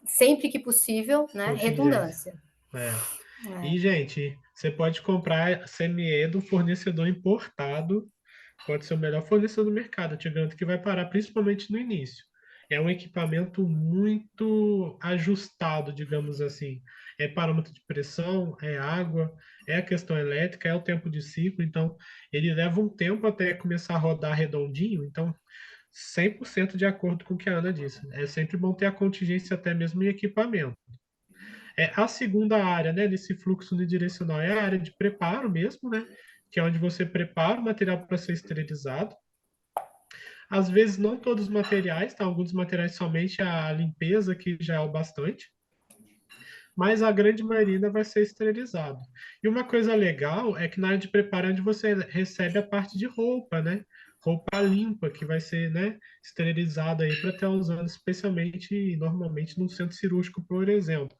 sempre que possível, né, contingência. redundância. É. É. E, gente, você pode comprar CME do fornecedor importado, pode ser o melhor fornecedor do mercado. Eu te garanto que vai parar principalmente no início. É um equipamento muito ajustado, digamos assim. É parâmetro de pressão, é água, é a questão elétrica, é o tempo de ciclo. Então, ele leva um tempo até começar a rodar redondinho. Então, 100% de acordo com o que a Ana disse. É sempre bom ter a contingência até mesmo em equipamento. A segunda área, né, desse fluxo unidirecional é a área de preparo mesmo, né, que é onde você prepara o material para ser esterilizado. Às vezes, não todos os materiais, tá? Alguns materiais somente a limpeza, que já é o bastante, mas a grande maioria ainda vai ser esterilizado. E uma coisa legal é que na área de preparo é onde você recebe a parte de roupa, né? Roupa limpa, que vai ser, né, esterilizada aí para estar usando especialmente e normalmente no centro cirúrgico, por exemplo.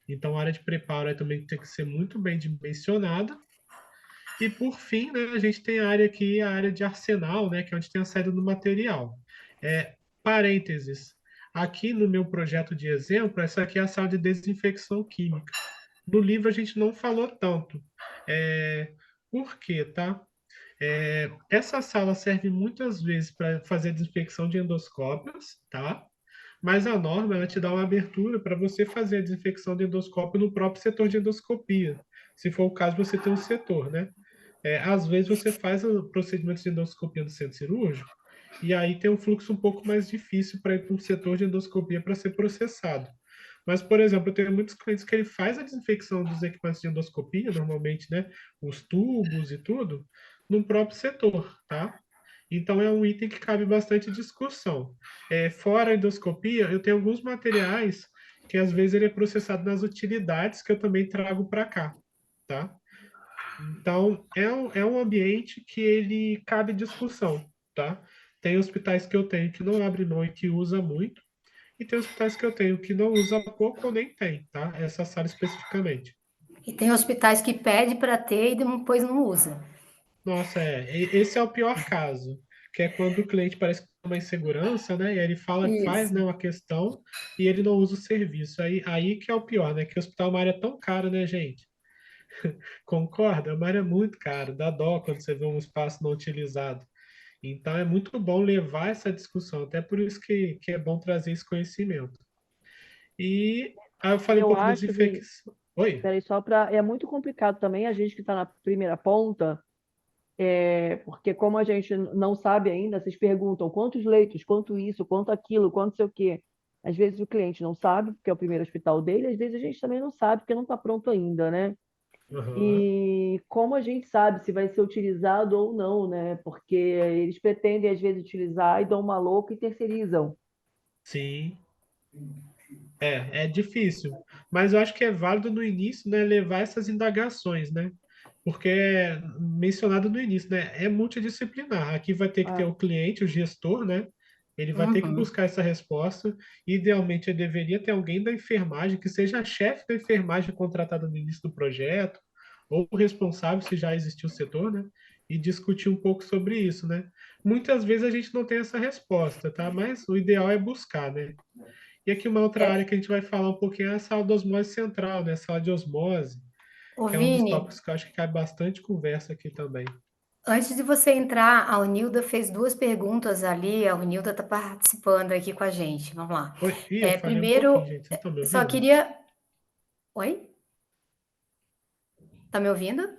Então, a área de preparo também tem que ser muito bem dimensionada. E, por fim, né, a gente tem a área aqui, a área de arsenal, né, que é onde tem a saída do material. Parênteses. Aqui no meu projeto de exemplo, essa aqui é a sala de desinfecção química. No livro a gente não falou tanto. Por quê, tá? Essa sala serve muitas vezes para fazer a desinfecção de endoscópios, tá? Mas a norma ela te dá uma abertura para você fazer a desinfecção de endoscópio no próprio setor de endoscopia, se for o caso você ter um setor, né? Às vezes você faz o procedimento de endoscopia no centro cirúrgico e aí tem um fluxo um pouco mais difícil para ir para um setor de endoscopia para ser processado. Mas, por exemplo, eu tenho muitos clientes que ele faz a desinfecção dos equipamentos de endoscopia, normalmente, né, os tubos e tudo, no próprio setor, tá? Então é um item que cabe bastante discussão. Fora a endoscopia, eu tenho alguns materiais que às vezes ele é processado nas utilidades que eu também trago para cá, tá? Então é um ambiente que ele cabe discussão, tá? Tem hospitais que eu tenho que não abre mão e que usa muito, e tem hospitais que eu tenho que não usa pouco ou nem tem, tá? Essa sala especificamente. E tem hospitais que pede para ter e depois não usa. Nossa, esse é o pior caso, que é quando o cliente parece que tem uma insegurança, né? E aí ele fala, faz, Isso. né, uma questão e ele não usa o serviço. Aí que é o pior, né? Que o hospital é uma área tão cara, né, gente? Concorda? É uma área muito cara, dá dó quando você vê um espaço não utilizado. Então é muito bom levar essa discussão, até por isso que é bom trazer esse conhecimento. E aí eu falei um Eu pouco da acho, Vini, desinfecção. Oi? peraí, é muito complicado também a gente que está na primeira ponta, porque como a gente não sabe ainda, vocês perguntam quantos leitos, quanto isso, quanto aquilo, quanto sei o quê. Às vezes o cliente não sabe, porque é o primeiro hospital dele, às vezes a gente também não sabe, porque não está pronto ainda, né? Aham. E como a gente sabe se vai ser utilizado ou não, né? Porque eles pretendem, às vezes, utilizar e dão uma louca e terceirizam. Sim. É difícil, mas eu acho que é válido no início, né, levar essas indagações, né? Porque é mencionado no início, né, é multidisciplinar. Aqui vai ter que ter Ah, o cliente, o gestor, né? Ele vai ter que Uhum. buscar essa resposta. Idealmente, deveria ter alguém da enfermagem que seja a chefe da enfermagem contratada no início do projeto, ou o responsável, se já existiu o setor, né? E discutir um pouco sobre isso, né? Muitas vezes a gente não tem essa resposta, tá? Mas o ideal é buscar, né? E aqui uma outra área É, que a gente vai falar um pouquinho é a sala de osmose central, né? A sala de osmose, ô que é um dos Vini, tópicos que eu acho que cabe bastante conversa aqui também. antes de você entrar, a Unilda fez duas perguntas ali, a Unilda está participando aqui com a gente. Vamos lá. Oi, eu falei um pouquinho, Primeiro, gente. Vocês estão me só ouvindo? queria. Oi? Tá me ouvindo? Oi,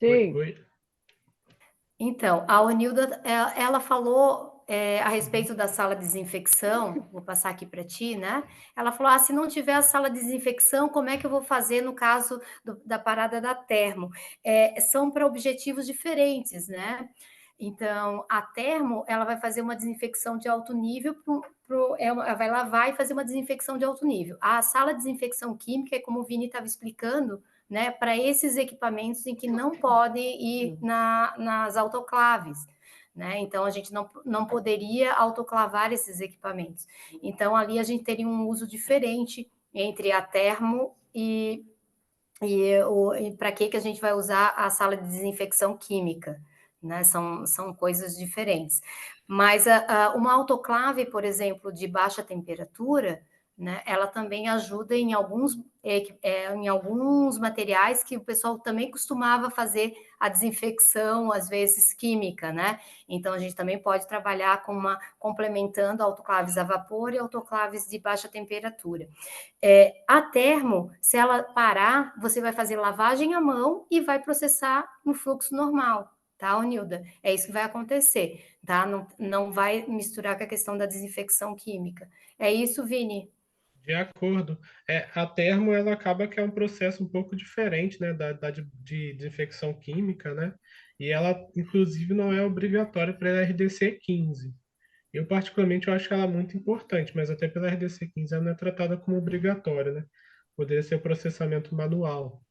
sim, oi. Então, a Onilda, ela falou a Uhum. respeito da sala de desinfecção, vou passar aqui para ti, né? Ela falou: se não tiver a sala de desinfecção, como é que eu vou fazer no caso da parada da termo? São para objetivos diferentes, né? Então, a termo, ela vai fazer uma desinfecção de alto nível, ela vai lavar e fazer uma desinfecção de alto nível. A sala de desinfecção química, é como o Vini estava explicando, né, para esses equipamentos em que não podem ir nas autoclaves. Né? Então, a gente não poderia autoclavar esses equipamentos. Então, ali a gente teria um uso diferente entre a termo e para que a gente vai usar a sala de desinfecção química. Né? São coisas diferentes. Mas uma autoclave, por exemplo, de baixa temperatura, né, ela também ajuda em alguns materiais que o pessoal também costumava fazer a desinfecção, às vezes química, né? Então a gente também pode trabalhar complementando autoclaves a vapor e autoclaves de baixa temperatura. A termo, se ela parar, você vai fazer lavagem à mão e vai processar no fluxo normal, tá, Nilda? É isso que vai acontecer, tá? Não vai misturar com a questão da desinfecção química. É isso, Vini? De acordo. A termo, ela acaba que é um processo um pouco diferente, né, de desinfecção química, né? E ela, inclusive, não é obrigatória para a RDC 15. Eu, particularmente, eu acho ela muito importante, mas até pela RDC 15 ela não é tratada como obrigatória, né? Poderia ser processamento manual.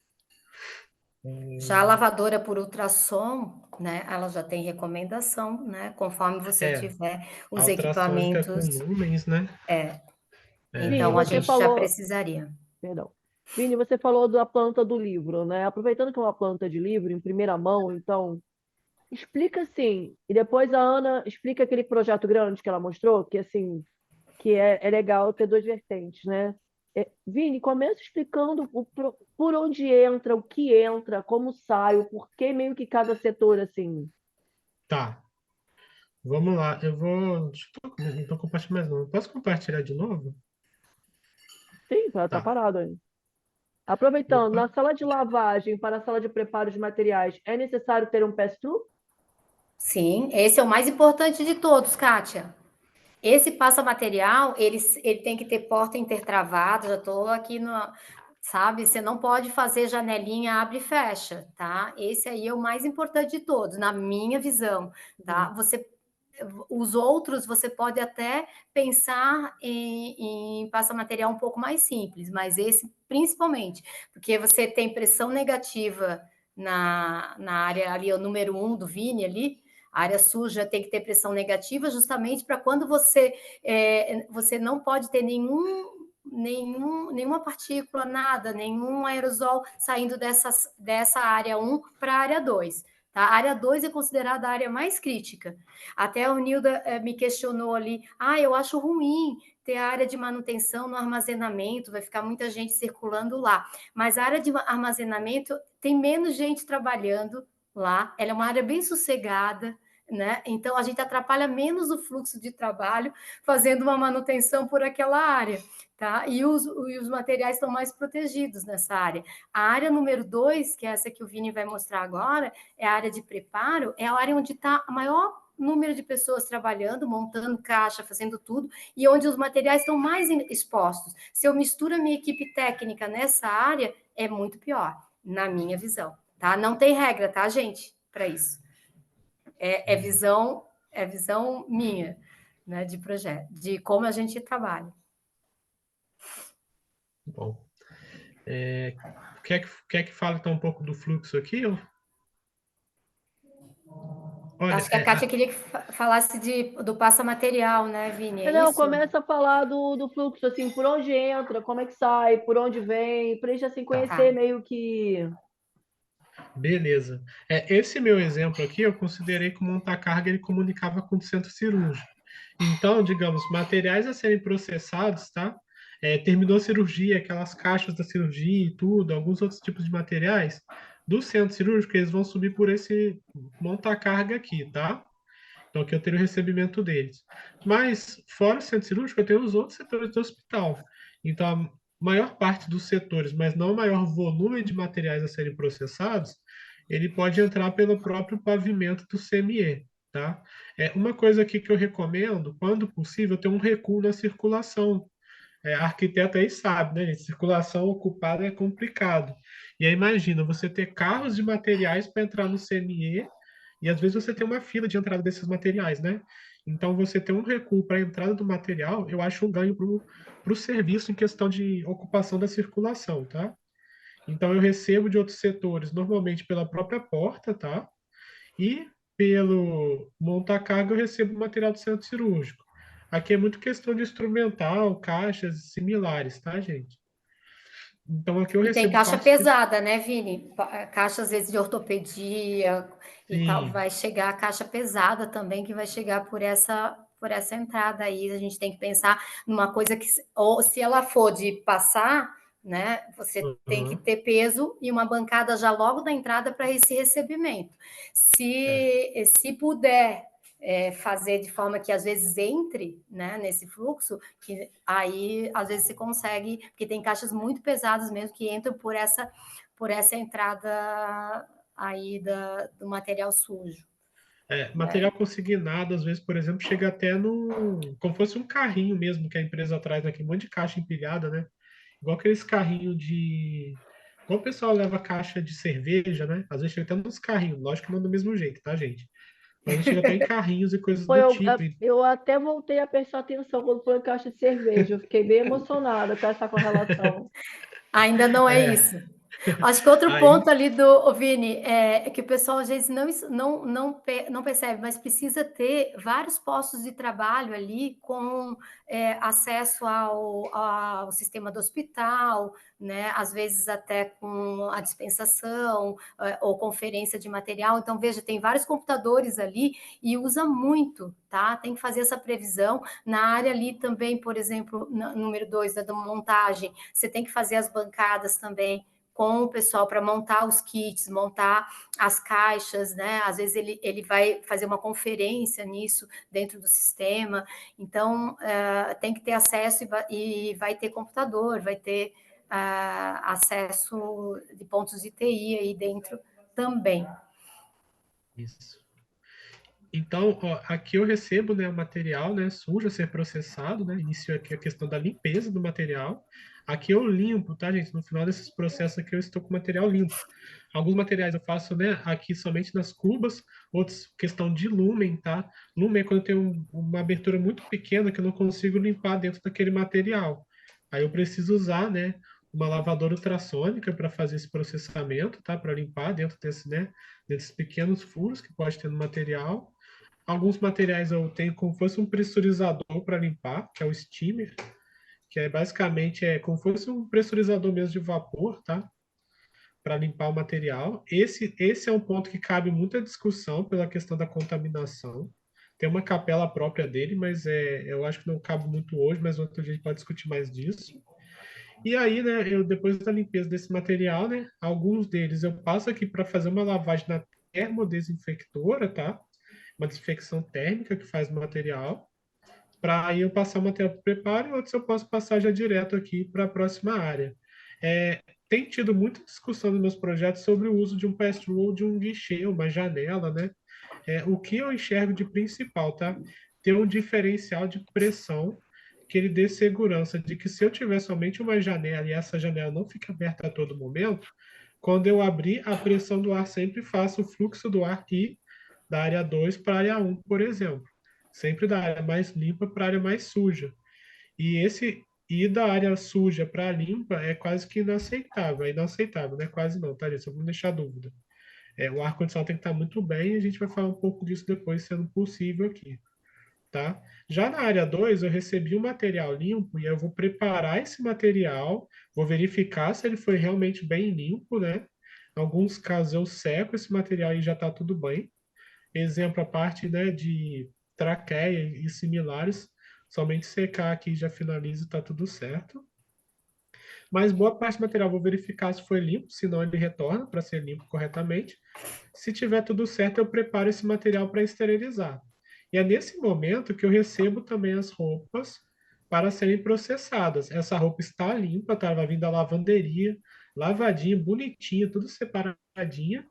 Já a Hum, lavadora por ultrassom, né? Ela já tem recomendação, né? Conforme você É, tiver a os ultrassônica com equipamentos, lumens, né? Vini, então a você gente já falou, precisaria. perdão. Vini, você falou da planta do livro, né? Aproveitando que é uma planta de livro em primeira mão, então explica assim, e depois a Ana explica aquele projeto grande que ela mostrou, que assim, que é legal ter duas vertentes, né? Vini, começa explicando por onde entra, o que entra, como sai, o porquê meio que cada setor assim. Tá, vamos lá. Eu vou. Não estou compartilhando mais, não. Posso compartilhar de novo? Sim, tá Tá. parado aí. Aproveitando, Opa. na sala de lavagem para a sala de preparo de materiais, é necessário ter um pass-through? Sim, esse é o mais importante de todos, Kátia. Esse passa-material, ele tem que ter porta intertravada, já estou aqui no. Sabe, você não pode fazer janelinha abre e fecha, tá? Esse aí é o mais importante de todos, na minha visão, tá? Uhum. Os outros você pode até pensar em passa-material um pouco mais simples, mas esse principalmente, porque você tem pressão negativa na área ali, o número 1 do Vini ali, a área suja tem que ter pressão negativa justamente para quando você não pode ter nenhuma partícula, nada, nenhum aerosol saindo dessa área 1 para a área 2. Tá? A área 2 é considerada a área mais crítica. Até o Nilda me questionou ali, eu acho ruim ter a área de manutenção no armazenamento, vai ficar muita gente circulando lá. Mas a área de armazenamento tem menos gente trabalhando lá, ela é uma área bem sossegada, né? Então a gente atrapalha menos o fluxo de trabalho fazendo uma manutenção por aquela área, tá? E os materiais estão mais protegidos nessa área. A área número 2, que é essa que o Vini vai mostrar agora, é a área de preparo, é a área onde está a maior número de pessoas trabalhando, montando caixa, fazendo tudo, e onde os materiais estão mais expostos. Se eu misturo a minha equipe técnica nessa área, é muito pior, na minha visão, tá? Não tem regra, tá, gente, para isso. É visão minha, né, de projeto, de como a gente trabalha. Bom, quer que fale então um pouco do fluxo aqui? Olha, Acho que a Kátia queria que falasse do passa-material, né, Vini? É Não, isso? começa a falar do fluxo, assim, por onde entra, como é que sai, por onde vem, para a gente assim, conhecer meio que. Beleza. Esse meu exemplo aqui, eu considerei que o monta-carga ele comunicava com o centro cirúrgico. Então, digamos, materiais a serem processados, tá? Terminou a cirurgia, aquelas caixas da cirurgia e tudo, alguns outros tipos de materiais do centro cirúrgico, eles vão subir por esse monta-carga aqui, tá? Então, aqui eu tenho o recebimento deles. Mas, fora o centro cirúrgico, eu tenho os outros setores do hospital. Então, a maior parte dos setores, mas não o maior volume de materiais a serem processados, ele pode entrar pelo próprio pavimento do CME, tá? Uma coisa aqui que eu recomendo, quando possível, ter um recuo na circulação. Arquiteto aí sabe, né, gente? Circulação ocupada é complicado. E aí imagina, você ter carros de materiais para entrar no CME e às vezes você tem uma fila de entrada desses materiais, né? Então você ter um recuo para a entrada do material, eu acho um ganho para o serviço em questão de ocupação da circulação, tá? Então eu recebo de outros setores, normalmente pela própria porta, tá? E pelo monta-carga eu recebo material do centro cirúrgico. Aqui é muito questão de instrumental, caixas similares, tá, gente? Então aqui eu E tem recebo caixa partes. pesada, né, Vini? Caixa, às vezes, de ortopedia e tal. Sim. Vai chegar a caixa pesada também, que vai chegar por essa entrada aí. A gente tem que pensar numa coisa que, ou se ela for de passar, né, você tem que Uhum. ter peso e uma bancada já logo da entrada para esse recebimento. Se puder fazer de forma que às vezes entre, né, nesse fluxo, que aí às vezes você consegue, porque tem caixas muito pesadas mesmo que entram por essa entrada aí do material sujo. Material consignado, às vezes, por exemplo, chega até como fosse um carrinho mesmo que a empresa traz aqui, um monte de caixa empilhada, né? Igual aqueles carrinhos de. Igual o pessoal leva caixa de cerveja, né? Às vezes chega até nos carrinhos, lógico que não do mesmo jeito, tá, gente? Mas a gente chega até em carrinhos e coisas Pô, do tipo. eu até voltei a prestar atenção quando foi em caixa de cerveja. Eu fiquei bem emocionada com essa correlação. Ainda não é É, isso. Acho que outro aí, ponto ali do Vini é que o pessoal às vezes não percebe, mas precisa ter vários postos de trabalho ali com acesso ao sistema do hospital, né? Às vezes até com a dispensação ou conferência de material. Então, veja, tem vários computadores ali e usa muito, tá? Tem que fazer essa previsão. Na área ali também, por exemplo, número 2 da montagem, você tem que fazer as bancadas também com o pessoal para montar os kits, montar as caixas, né? Às vezes ele vai fazer uma conferência nisso dentro do sistema, então tem que ter acesso e vai ter computador, vai ter acesso de pontos de TI aí dentro também. isso. Então, ó, aqui eu recebo, né, o material, né, sujo a ser processado, né? Inicio aqui a questão da limpeza do material. Aqui eu limpo, tá, gente? No final desses processos aqui eu estou com o material limpo. Alguns materiais eu faço, né, aqui somente nas cubas, outros questão de lumen, tá? Lumen é quando eu tenho uma abertura muito pequena que eu não consigo limpar dentro daquele material. Aí eu preciso usar, né, uma lavadora ultrassônica para fazer esse processamento, tá? Para limpar dentro desse, né, desses pequenos furos que pode ter no material. Alguns materiais eu tenho como se fosse um pressurizador para limpar, que é o steamer, que é basicamente como se fosse um pressurizador mesmo de vapor, tá? Para limpar o material. Esse é um ponto que cabe muita discussão pela questão da contaminação. Tem uma capela própria dele, mas eu acho que não cabe muito hoje, mas outro dia a gente pode discutir mais disso. E aí, né, depois da limpeza desse material, né, alguns deles eu passo aqui para fazer uma lavagem na termodesinfectora, tá? Uma desinfecção térmica que faz o material, para aí eu passar o material para o preparo, e outros eu posso passar já direto aqui para a próxima área. Tem tido muita discussão nos meus projetos sobre o uso de um pass-through ou de um guichê, uma janela, né? O que eu enxergo de principal, tá? Ter um diferencial de pressão que ele dê segurança de que se eu tiver somente uma janela e essa janela não fica aberta a todo momento, quando eu abrir, a pressão do ar sempre faça o fluxo do ar aqui da área 2 para a área 1, por exemplo. Sempre da área mais limpa para a área mais suja. E da área suja para a limpa é quase que inaceitável. É inaceitável, não é quase não, tá, gente? Só para não deixar dúvida. O ar-condicionado tem que estar muito bem, e a gente vai falar um pouco disso depois, sendo possível aqui, tá? Já na área 2, eu recebi um material limpo e eu vou preparar esse material, vou verificar se ele foi realmente bem limpo, né? Em alguns casos eu seco esse material e já está tudo bem. Exemplo, a parte, né, de traqueia e similares, somente secar aqui já finaliza e está tudo certo. Mas boa parte do material eu vou verificar se foi limpo, senão ele retorna para ser limpo corretamente. Se tiver tudo certo, eu preparo esse material para esterilizar. E é nesse momento que eu recebo também as roupas para serem processadas. Essa roupa está limpa, tá? Vai vir da lavanderia, lavadinha, bonitinha, tudo separadinha.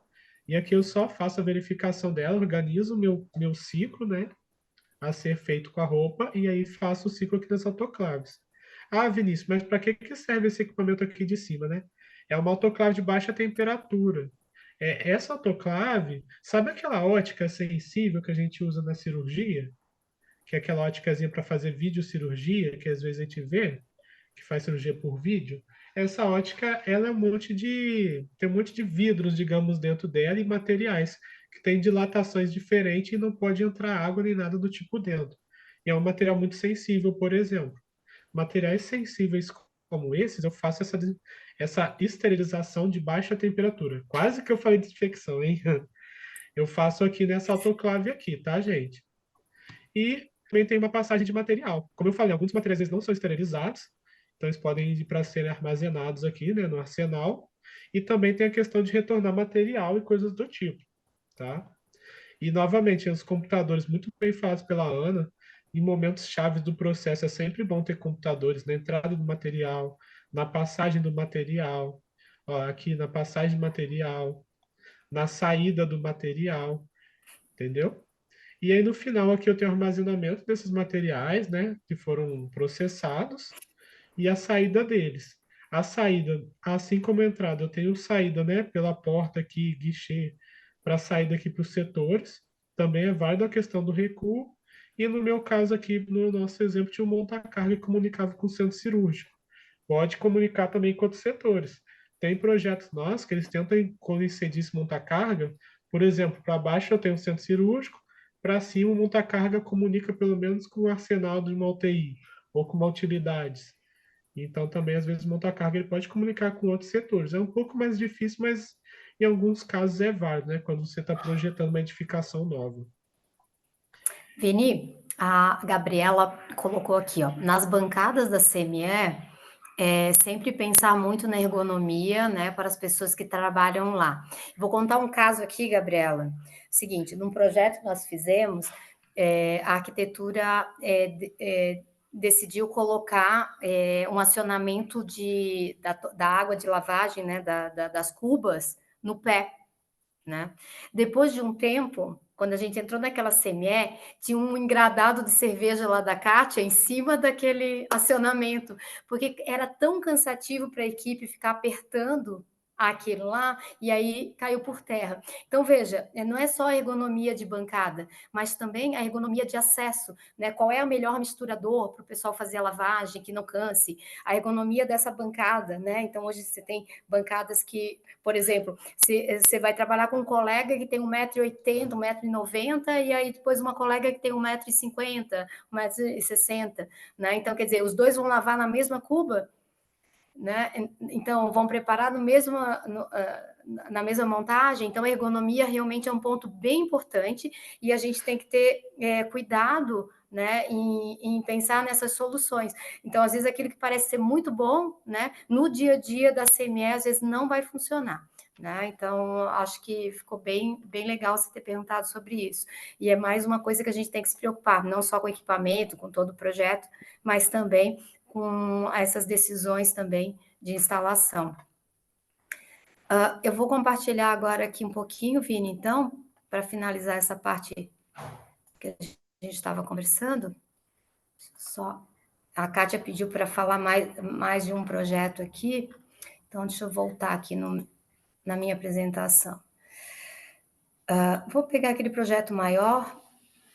E aqui eu só faço a verificação dela, organizo o meu ciclo, né? A ser feito com a roupa, e aí faço o ciclo aqui das autoclaves. Ah, Vinícius, mas para que serve esse equipamento aqui de cima, né? É uma autoclave de baixa temperatura. Essa autoclave, sabe aquela ótica sensível que a gente usa na cirurgia? Que é aquela óticazinha para fazer videocirurgia, que às vezes a gente vê, que faz cirurgia por vídeo. Essa ótica, ela tem um monte de vidros, digamos, dentro dela e materiais que tem dilatações diferentes e não pode entrar água nem nada do tipo dentro. E é um material muito sensível, por exemplo. Materiais sensíveis como esses, eu faço essa esterilização de baixa temperatura. Quase que eu falei de infecção, hein? Eu faço aqui nessa autoclave aqui, tá, gente? E também tem uma passagem de material. Como eu falei, alguns materiais eles não são esterilizados, então eles podem ir para serem armazenados aqui, né, no arsenal. E também tem a questão de retornar material e coisas do tipo, tá? E, novamente, os computadores muito bem falados pela Ana, em momentos chaves do processo, é sempre bom ter computadores na entrada do material, na passagem do material, ó, aqui na passagem do material, na saída do material, entendeu? E aí, no final, aqui eu tenho armazenamento desses materiais, né, que foram processados, e a saída deles. A saída, assim como a entrada, eu tenho saída, né, pela porta aqui, guichê, para saída aqui para os setores. Também é válida a questão do recuo. E no meu caso aqui, no nosso exemplo, tinha um monta-carga que comunicava com o centro cirúrgico. Pode comunicar também com outros setores. Tem projetos nossos que eles tentam coincidir esse monta-carga. Por exemplo, para baixo eu tenho o centro cirúrgico, para cima o monta-carga comunica pelo menos com o arsenal de uma UTI ou com uma utilidades. Então, também, às vezes, o monta-carga ele pode comunicar com outros setores. É um pouco mais difícil, mas em alguns casos é válido, né? Quando você está projetando uma edificação nova. Vini, a Gabriela colocou aqui, ó, nas bancadas da CME, sempre pensar muito na ergonomia, né, para as pessoas que trabalham lá. Vou contar um caso aqui, Gabriela. Seguinte, num projeto que nós fizemos, a arquitetura decidiu colocar um acionamento da água de lavagem, né, das cubas, no pé, né? Depois de um tempo, quando a gente entrou naquela CME, tinha um engradado de cerveja lá da Kátia em cima daquele acionamento, porque era tão cansativo para a equipe ficar apertando aquilo lá, e aí caiu por terra. Então, veja, não é só a ergonomia de bancada, mas também a ergonomia de acesso, né? Qual é o melhor misturador para o pessoal fazer a lavagem, que não canse, a ergonomia dessa bancada, né? Então, hoje você tem bancadas que, por exemplo, você vai trabalhar com um colega que tem 1,80 m, 1,90 m, e aí depois uma colega que tem 1,50 m, 1,60 m, né? Então, quer dizer, os dois vão lavar na mesma cuba, né? Então, vão preparar na mesma montagem. Então, a ergonomia realmente é um ponto bem importante e a gente tem que ter cuidado, né, em pensar nessas soluções. Então, às vezes, aquilo que parece ser muito bom, né, no dia a dia da CME, às vezes não vai funcionar. Né? Então, acho que ficou bem legal você ter perguntado sobre isso. E é mais uma coisa que a gente tem que se preocupar, não só com o equipamento, com todo o projeto, mas também com essas decisões também de instalação. Eu vou compartilhar agora aqui um pouquinho, Vini, então, para finalizar essa parte que a gente estava conversando. Só a Kátia pediu para falar mais de um projeto aqui, então deixa eu voltar aqui na minha apresentação. Vou pegar aquele projeto maior,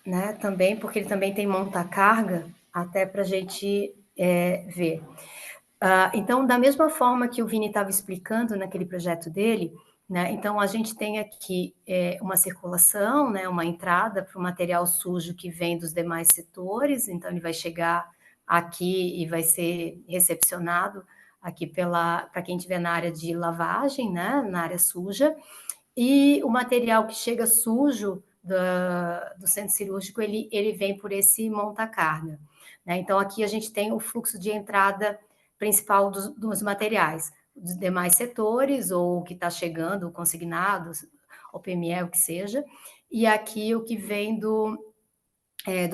né, também, porque ele também tem monta-carga, até para a gente ver. Então, da mesma forma que o Vini estava explicando naquele projeto dele, né, então a gente tem aqui uma circulação, né, uma entrada para o material sujo que vem dos demais setores, então ele vai chegar aqui e vai ser recepcionado aqui para quem estiver na área de lavagem, né, na área suja, e o material que chega sujo do centro cirúrgico, ele vem por esse monta-carga. Né? Então, aqui a gente tem o fluxo de entrada principal dos materiais, dos demais setores, ou o que está chegando, consignado, ou PME, o que seja, e aqui o que vem do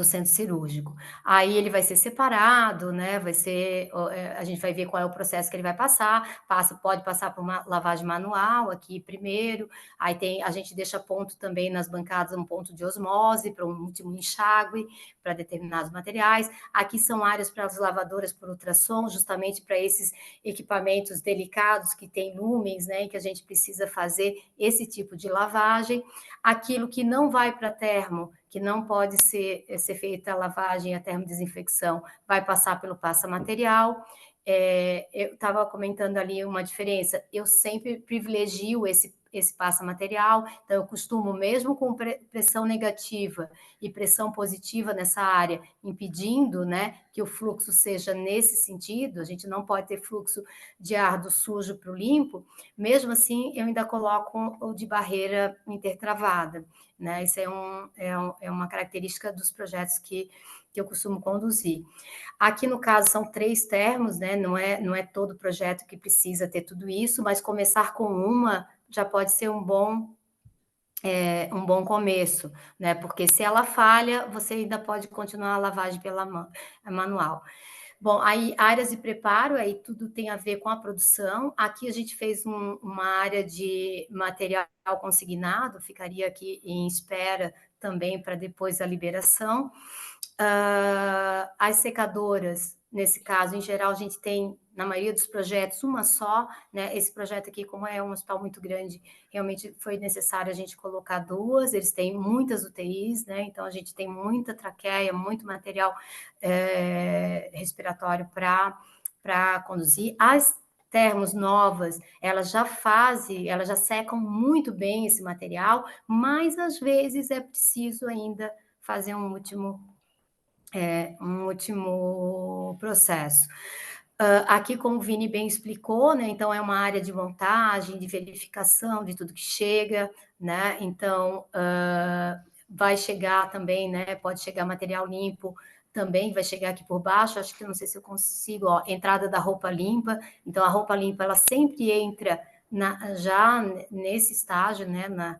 centro cirúrgico. Aí ele vai ser separado, né? A gente vai ver qual é o processo que ele vai passar. Pode passar por uma lavagem manual aqui primeiro. Aí a gente deixa ponto também nas bancadas, um ponto de osmose para um último enxágue para determinados materiais. Aqui são áreas para as lavadoras por ultrassom, justamente para esses equipamentos delicados que tem lumens, né? Que a gente precisa fazer esse tipo de lavagem. Aquilo que não vai para termo, que não pode ser feita a lavagem e a termodesinfecção, vai passar pelo passa-material. Eu estava comentando ali uma diferença, eu sempre privilegio esse passa-material, então eu costumo, mesmo com pressão negativa e pressão positiva nessa área, impedindo, né, que o fluxo seja nesse sentido, a gente não pode ter fluxo de ar do sujo para o limpo, mesmo assim eu ainda coloco o de barreira intertravada, né? Isso é uma característica dos projetos que eu costumo conduzir. Aqui, no caso, são 3 termos, né? Não é todo projeto que precisa ter tudo isso, mas começar com uma já pode ser um bom começo, né? Porque se ela falha, você ainda pode continuar a lavagem pela manual. Bom, aí áreas de preparo, aí tudo tem a ver com a produção. Aqui a gente fez uma área de material consignado, ficaria aqui em espera também para depois a liberação. As secadoras, nesse caso, em geral, a gente tem, na maioria dos projetos, uma só, né? Esse projeto aqui, como é um hospital muito grande, realmente foi necessário a gente colocar 2, eles têm muitas UTIs, né? Então a gente tem muita traqueia, muito material respiratório para conduzir. As termos novas, elas já secam muito bem esse material, mas às vezes é preciso ainda fazer um último processo. Aqui, como o Vini bem explicou, né, então é uma área de montagem, de verificação de tudo que chega, né, então vai chegar também, né, pode chegar material limpo, também vai chegar aqui por baixo, acho que não sei se eu consigo, ó, entrada da roupa limpa, então a roupa limpa, ela sempre entra já nesse estágio, né, na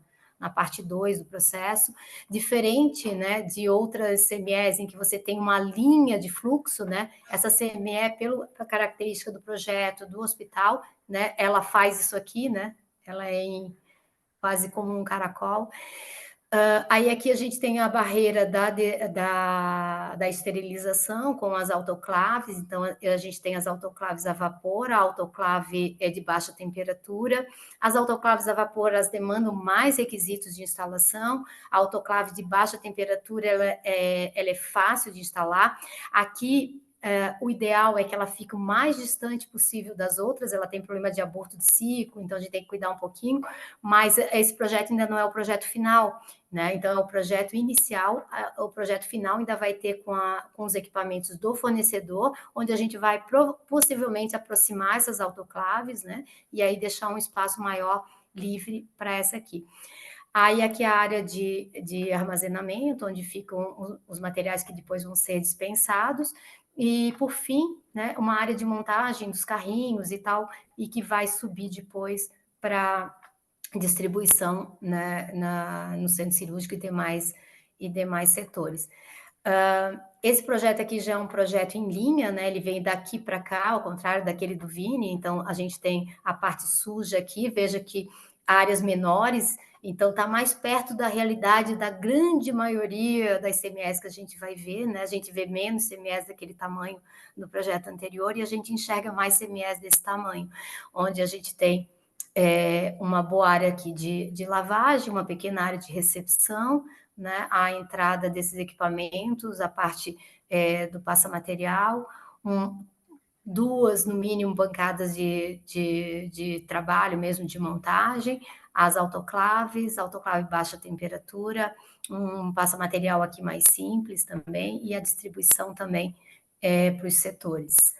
parte 2 do processo, diferente, né, de outras CMEs em que você tem uma linha de fluxo, né, essa CME, pela característica do projeto, do hospital, né, ela faz isso aqui, né, ela é quase como um caracol. Aí aqui a gente tem a barreira da esterilização com as autoclaves, então a gente tem as autoclaves a vapor, a autoclave é de baixa temperatura, as autoclaves a vapor elas demandam mais requisitos de instalação, a autoclave de baixa temperatura ela é fácil de instalar, aqui o ideal é que ela fique o mais distante possível das outras, ela tem problema de aborto de ciclo, então a gente tem que cuidar um pouquinho, mas esse projeto ainda não é o projeto final, né? Então, é o projeto inicial, o projeto final ainda vai ter com os equipamentos do fornecedor, onde a gente vai possivelmente aproximar essas autoclaves, né? E aí deixar um espaço maior livre para essa aqui. Aí aqui a área de armazenamento, onde ficam os materiais que depois vão ser dispensados, e por fim, né, uma área de montagem dos carrinhos e tal, e que vai subir depois para distribuição, né, no centro cirúrgico e demais setores. Esse projeto aqui já é um projeto em linha, né? Ele vem daqui para cá, ao contrário daquele do Vini, então a gente tem a parte suja aqui, veja que áreas menores, então está mais perto da realidade da grande maioria das CMS que a gente vai ver, né? A gente vê menos CMS daquele tamanho no projeto anterior e a gente enxerga mais CMS desse tamanho, onde a gente tem uma boa área aqui de lavagem, uma pequena área de recepção, né, a entrada desses equipamentos, a parte do passa-material, duas, no mínimo, bancadas de trabalho mesmo, de montagem, as autoclaves, autoclave baixa temperatura, um passa-material aqui mais simples também, e a distribuição também para os setores.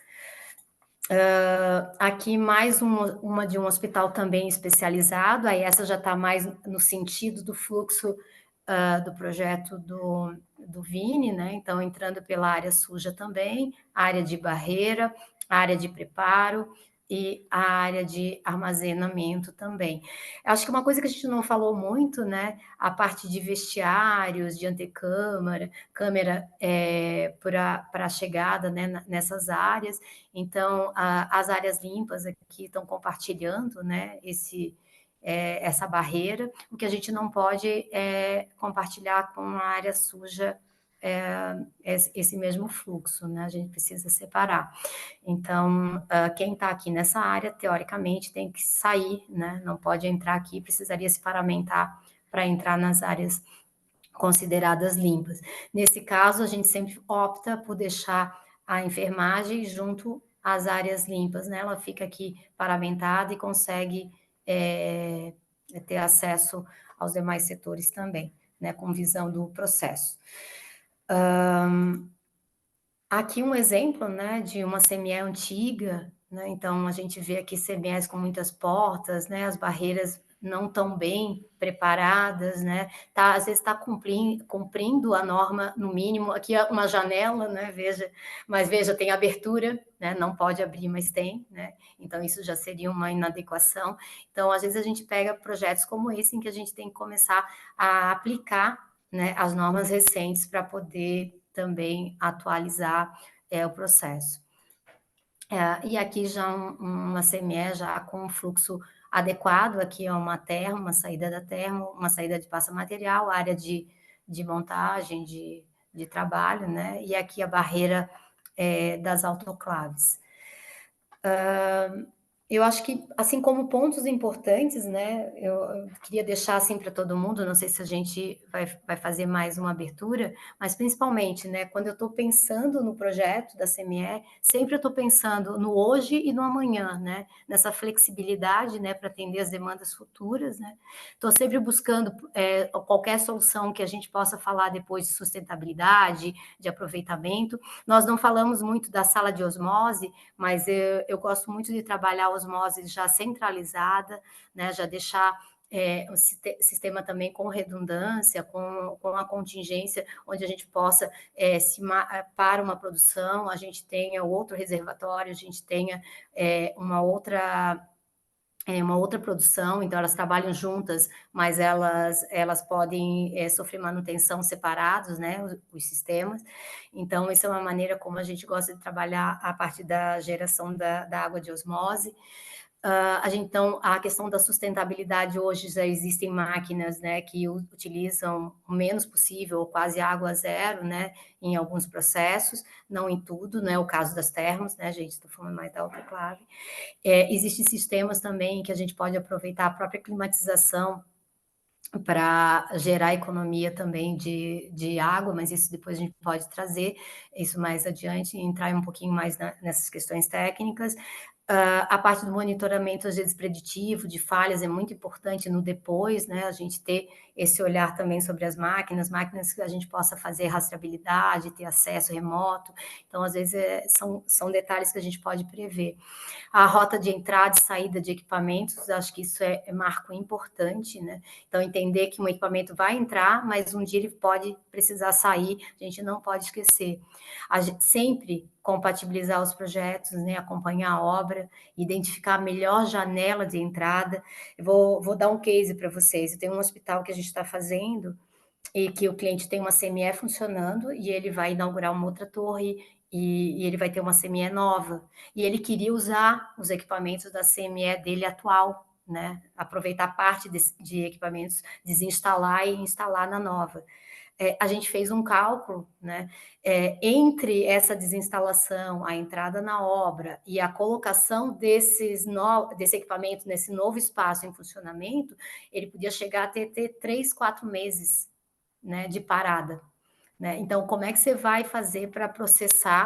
Aqui mais uma de um hospital também especializado, aí essa já está mais no sentido do fluxo do projeto do Vini, né? Então, entrando pela área suja também, área de barreira, área de preparo e a área de armazenamento também. Acho que uma coisa que a gente não falou muito, né? A parte de vestiários, de antecâmara, câmera para a chegada, né, nessas áreas. Então, as áreas limpas aqui estão compartilhando, né, essa barreira. O que a gente não pode é compartilhar com a área suja esse mesmo fluxo, né? A gente precisa separar. Então, quem está aqui nessa área, teoricamente, tem que sair, né? Não pode entrar aqui, precisaria se paramentar para entrar nas áreas consideradas limpas. Nesse caso, a gente sempre opta por deixar a enfermagem junto às áreas limpas, né? Ela fica aqui paramentada e consegue ter acesso aos demais setores também, né? Com visão do processo. Aqui um exemplo, né, de uma CME antiga, né? Então a gente vê aqui CMEs com muitas portas, né? As barreiras não tão bem preparadas, né? Às vezes está cumprindo a norma no mínimo. Aqui é uma janela, né? Veja, tem abertura, né? Não pode abrir, mas tem, né? Então isso já seria uma inadequação. Então às vezes a gente pega projetos como esse em que a gente tem que começar a aplicar, né, as normas recentes para poder também atualizar o processo. E aqui já uma CME já com um fluxo adequado, aqui é uma termo, uma saída da termo, uma saída de passa-material, área de montagem, de trabalho, né? E aqui a barreira das autoclaves. Eu acho que, assim como pontos importantes, né, eu queria deixar assim para todo mundo, não sei se a gente vai fazer mais uma abertura, mas principalmente, né, quando eu estou pensando no projeto da CME, sempre eu estou pensando no hoje e no amanhã, né, nessa flexibilidade, né, para atender as demandas futuras, né, estou sempre buscando qualquer solução que a gente possa falar depois de sustentabilidade, de aproveitamento. Nós não falamos muito da sala de osmose, mas eu gosto muito de trabalhar a osmose já centralizada, né, já deixar o sistema também com redundância, com a contingência, onde a gente possa, para uma produção, a gente tenha outro reservatório, a gente tenha uma outra produção, então elas trabalham juntas, mas elas podem sofrer manutenção separados, né, os sistemas. Então, essa é uma maneira como a gente gosta de trabalhar a parte da geração da água de osmose. Então, a questão da sustentabilidade, hoje já existem máquinas, né, que utilizam o menos possível, ou quase água zero, né, em alguns processos, não em tudo, né, o caso das termos, né, gente, estou falando mais da autoclave. Existem sistemas também que a gente pode aproveitar a própria climatização para gerar economia também de água, mas isso depois a gente pode trazer isso mais adiante, entrar um pouquinho mais nessas questões técnicas. A parte do monitoramento, às vezes, preditivo, de falhas, é muito importante no depois, né? A gente ter esse olhar também sobre as máquinas que a gente possa fazer rastreabilidade, ter acesso remoto. Então, às vezes, são detalhes que a gente pode prever. A rota de entrada e saída de equipamentos, acho que isso é marco importante, né? Então, entender que um equipamento vai entrar, mas um dia ele pode precisar sair, a gente não pode esquecer. A gente sempre compatibilizar os projetos, né? Acompanhar a obra, identificar a melhor janela de entrada. Eu vou dar um case para vocês. Eu tenho um hospital que a gente está fazendo, e que o cliente tem uma CME funcionando e ele vai inaugurar uma outra torre e ele vai ter uma CME nova. E ele queria usar os equipamentos da CME dele atual, né? Aproveitar parte de equipamentos, desinstalar e instalar na nova. A gente fez um cálculo, né? Entre essa desinstalação, a entrada na obra e a colocação desse equipamento nesse novo espaço em funcionamento, ele podia chegar a ter 3, 4 meses, né, de parada. Né? Então, como é que você vai fazer para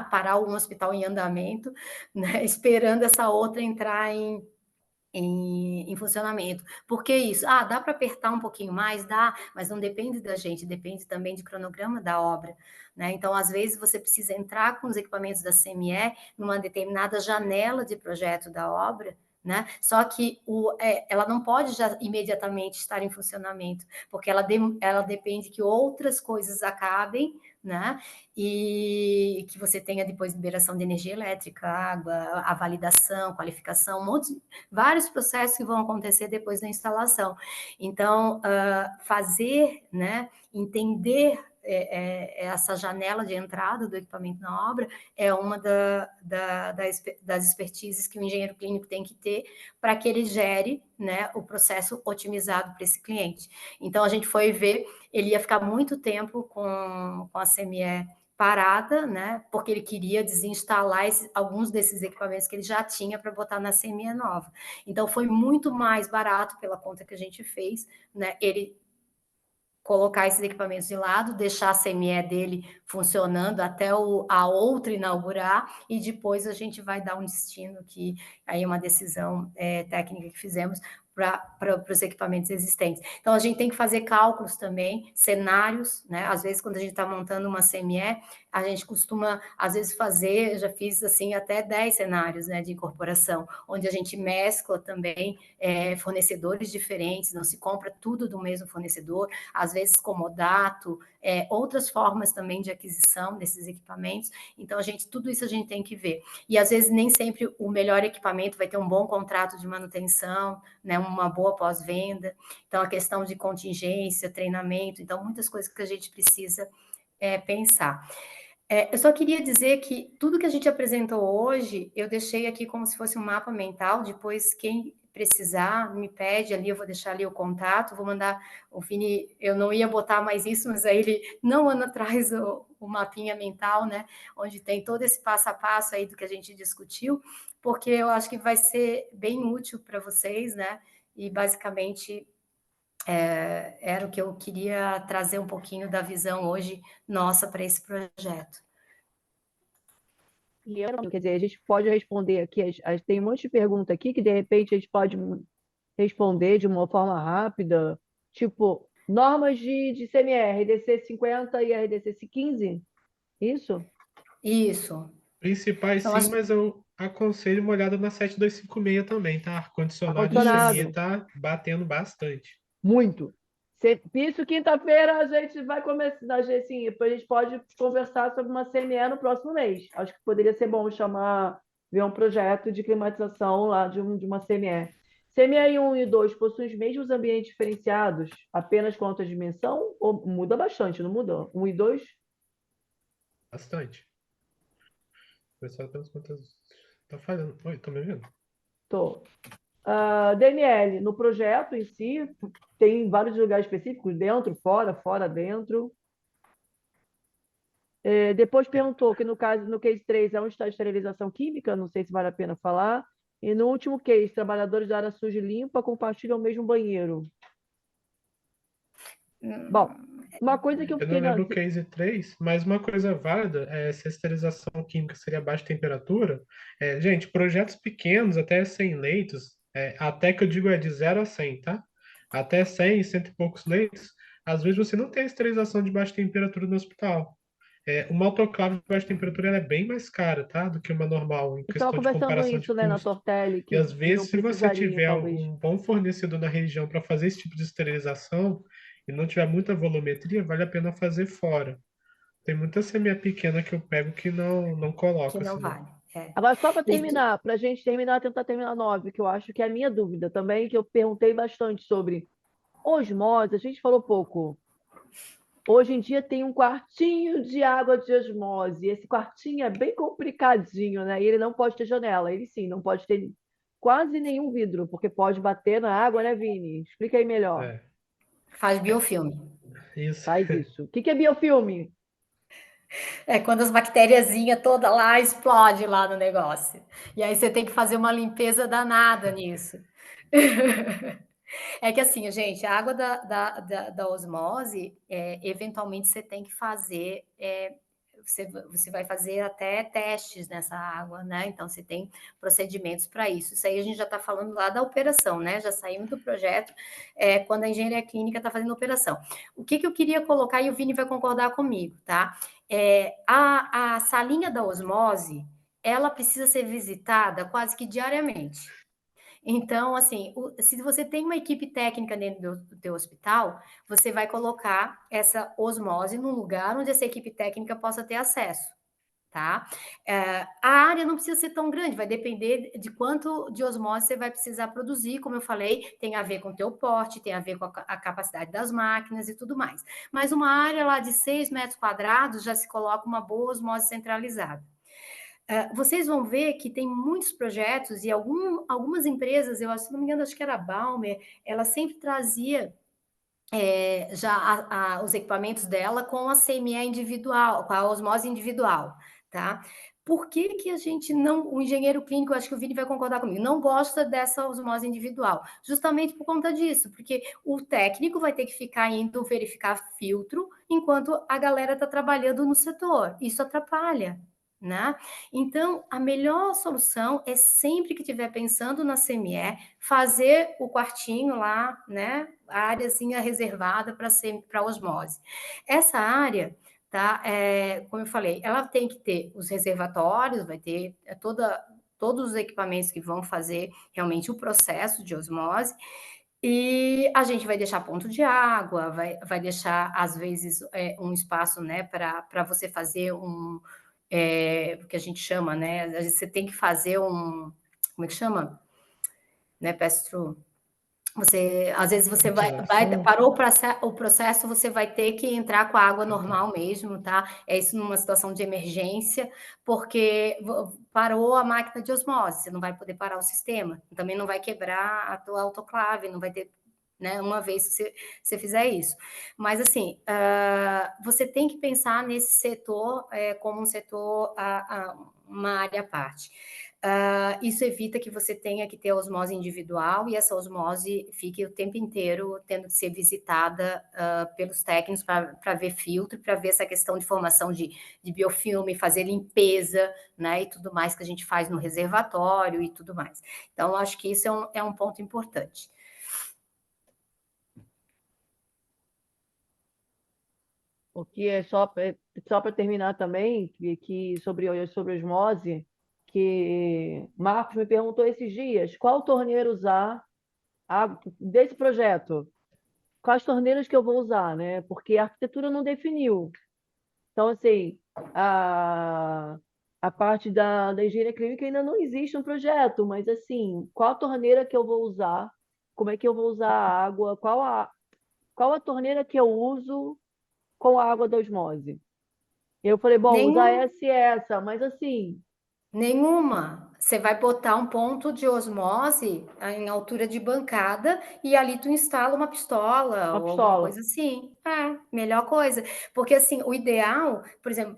parar um hospital em andamento, né, esperando essa outra entrar em funcionamento? Por que isso? Dá para apertar um pouquinho mais? Dá, mas não depende da gente, depende também de cronograma da obra. Né? Então, às vezes, você precisa entrar com os equipamentos da CME numa determinada janela de projeto da obra, né? Só que ela não pode já imediatamente estar em funcionamento, porque ela depende que outras coisas acabem, né? E que você tenha depois liberação de energia elétrica, água, a validação, qualificação, vários processos que vão acontecer depois da instalação. Então, fazer, né, entender essa janela de entrada do equipamento na obra é uma das expertises que o engenheiro clínico tem que ter para que ele gere, né, o processo otimizado para esse cliente. Então, a gente foi ver, ele ia ficar muito tempo com a CME parada, né, porque ele queria desinstalar alguns desses equipamentos que ele já tinha para botar na CME nova. Então, foi muito mais barato pela conta que a gente fez, né, ele colocar esses equipamentos de lado, deixar a CME dele funcionando até a outra inaugurar, e depois a gente vai dar um destino, que aí é uma decisão técnica que fizemos para os equipamentos existentes. Então, a gente tem que fazer cálculos também, cenários, né? Às vezes, quando a gente está montando uma CME, a gente costuma, às vezes, fazer, já fiz assim, até 10 cenários, né, de incorporação, onde a gente mescla também fornecedores diferentes, não se compra tudo do mesmo fornecedor, às vezes comodato, outras formas também de aquisição desses equipamentos. Então, tudo isso a gente tem que ver. E, às vezes, nem sempre o melhor equipamento vai ter um bom contrato de manutenção, né, uma boa pós-venda. Então, a questão de contingência, treinamento, então, muitas coisas que a gente precisa pensar. Eu só queria dizer que tudo que a gente apresentou hoje, eu deixei aqui como se fosse um mapa mental, depois quem precisar, me pede ali, eu vou deixar ali o contato, vou mandar o Vini, eu não ia botar mais isso, mas aí ele não anda atrás o mapinha mental, né, onde tem todo esse passo a passo aí do que a gente discutiu, porque eu acho que vai ser bem útil para vocês, né, e basicamente era o que eu queria trazer um pouquinho da visão hoje nossa para esse projeto. Quer dizer, a gente pode responder aqui, tem um monte de pergunta aqui que de repente a gente pode responder de uma forma rápida, tipo, normas de CME, RDC 50 e RDC 15, isso? Isso. Principais Então, sim, mas eu aconselho uma olhada na 7256 também, tá? Ar-condicionado e Ar-condicionado. CME tá batendo bastante. Muito. Isso, quinta-feira a gente vai começar, assim, depois a gente pode conversar sobre uma CME no próximo mês. Acho que poderia ser bom ver um projeto de climatização lá de uma CME. CME 1 e 2 possuem os mesmos ambientes diferenciados, apenas com alta dimensão, ou muda bastante, não muda? 1 e 2? Bastante. O pessoal tem as contas. Tá falhando. Oi, tô me ouvindo? Tô. DML, no projeto em si, tem vários lugares específicos, dentro, fora, fora, dentro. Depois perguntou que no caso, no case 3 é onde está a esterilização química, não sei se vale a pena falar. E no último case, trabalhadores da área suja e limpa compartilham o mesmo banheiro. Bom, uma coisa que eu Eu fiquei não lembro o case 3, mas uma coisa válida é se a esterilização química seria a baixa temperatura. Gente, projetos pequenos, até 100 leitos, até que eu digo é de 0 a 100, tá? Até 100, cento e poucos leitos, às vezes você não tem esterilização de baixa temperatura no hospital. Uma autoclave de baixa temperatura ela é bem mais cara, tá? Do que uma normal, em estava questão de conversando comparação de isso, né, na custo. Tortelli, E às que não vezes, se você precisaria, tiver talvez. um bom fornecedor na região para fazer esse tipo de esterilização e não tiver muita volumetria, vale a pena fazer fora. Tem muita semente pequena que eu pego que não Que coloco não assim. vale. Agora, só para E tu- terminar, para a gente terminar, tentar terminar 9, que eu acho que é a minha dúvida também, que eu perguntei bastante sobre osmose, a gente falou pouco. Hoje em dia tem um quartinho de água de osmose. Esse quartinho é bem complicadinho, né? E ele não pode ter janela. Ele sim, não pode ter quase nenhum vidro, porque pode bater na água, né, Vini? Explica aí melhor. É, Faz biofilme. isso. Faz isso. O que é biofilme? É quando as bactériazinhas toda lá explode lá no negócio. E aí você tem que fazer uma limpeza danada nisso. É que assim, gente, a água da osmose, eventualmente você tem que fazer, você vai fazer até testes nessa água, né? Então você tem procedimentos para isso. Isso aí a gente já está falando lá da operação, né? Já saímos do projeto, quando a engenharia clínica está fazendo a operação. O que eu queria colocar, e o Vini vai concordar comigo, tá? A salinha da osmose, ela precisa ser visitada quase que diariamente. Então, assim, se você tem uma equipe técnica dentro do teu hospital, você vai colocar essa osmose num lugar onde essa equipe técnica possa ter acesso, tá? A área não precisa ser tão grande, vai depender de quanto de osmose você vai precisar produzir, como eu falei, tem a ver com o teu porte, tem a ver com a capacidade das máquinas e tudo mais. Mas uma área lá de 6 metros quadrados já se coloca uma boa osmose centralizada. Vocês vão ver que tem muitos projetos e algumas empresas, se não me engano, acho que era a Balmer, ela sempre trazia já os equipamentos dela com a CME individual, com a osmose individual, tá? Por que a gente não, o engenheiro clínico, acho que o Vini vai concordar comigo, não gosta dessa osmose individual? Justamente por conta disso, porque o técnico vai ter que ficar indo verificar filtro enquanto a galera está trabalhando no setor. Isso atrapalha, né? Então, a melhor solução é sempre que estiver pensando na CME, fazer o quartinho lá, né? A áreazinha reservada para osmose. Essa área, tá? Como eu falei, ela tem que ter os reservatórios, vai ter todos os equipamentos que vão fazer realmente o processo de osmose. E a gente vai deixar ponto de água, vai deixar, às vezes, um espaço, né, para você fazer o que a gente chama, né? Às vezes você tem que fazer como é que chama? Né, Pestro? Às vezes você Ventilação. parou o processo, você vai ter que entrar com a água normal mesmo, tá? É isso numa situação de emergência, porque parou a máquina de osmose, você não vai poder parar o sistema, também não vai quebrar a tua autoclave, não vai ter, né, uma vez que você fizer isso. Mas, assim, você tem que pensar nesse setor como um setor, uma área à parte. Isso evita que você tenha que ter a osmose individual e essa osmose fique o tempo inteiro tendo que ser visitada pelos técnicos para ver filtro, para ver essa questão de formação de biofilme, fazer limpeza, né, e tudo mais que a gente faz no reservatório e tudo mais. Então, acho que isso é um ponto importante. O que é só para terminar também, que sobre osmose, que Marcos me perguntou esses dias qual torneira usar desse projeto. Quais torneiras que eu vou usar, né? Porque a arquitetura não definiu. Então, assim, a parte da engenharia clínica ainda não existe um projeto, mas, assim, qual a torneira que eu vou usar? Como é que eu vou usar a água? Qual a torneira que eu uso com a água da osmose? Eu falei, bom, usar Nenhum, essa e essa, mas, assim, nenhuma. Você vai botar um ponto de osmose em altura de bancada e ali tu instala uma pistola Uma ou alguma pistola. coisa assim. É, melhor coisa. Porque assim, o ideal, por exemplo,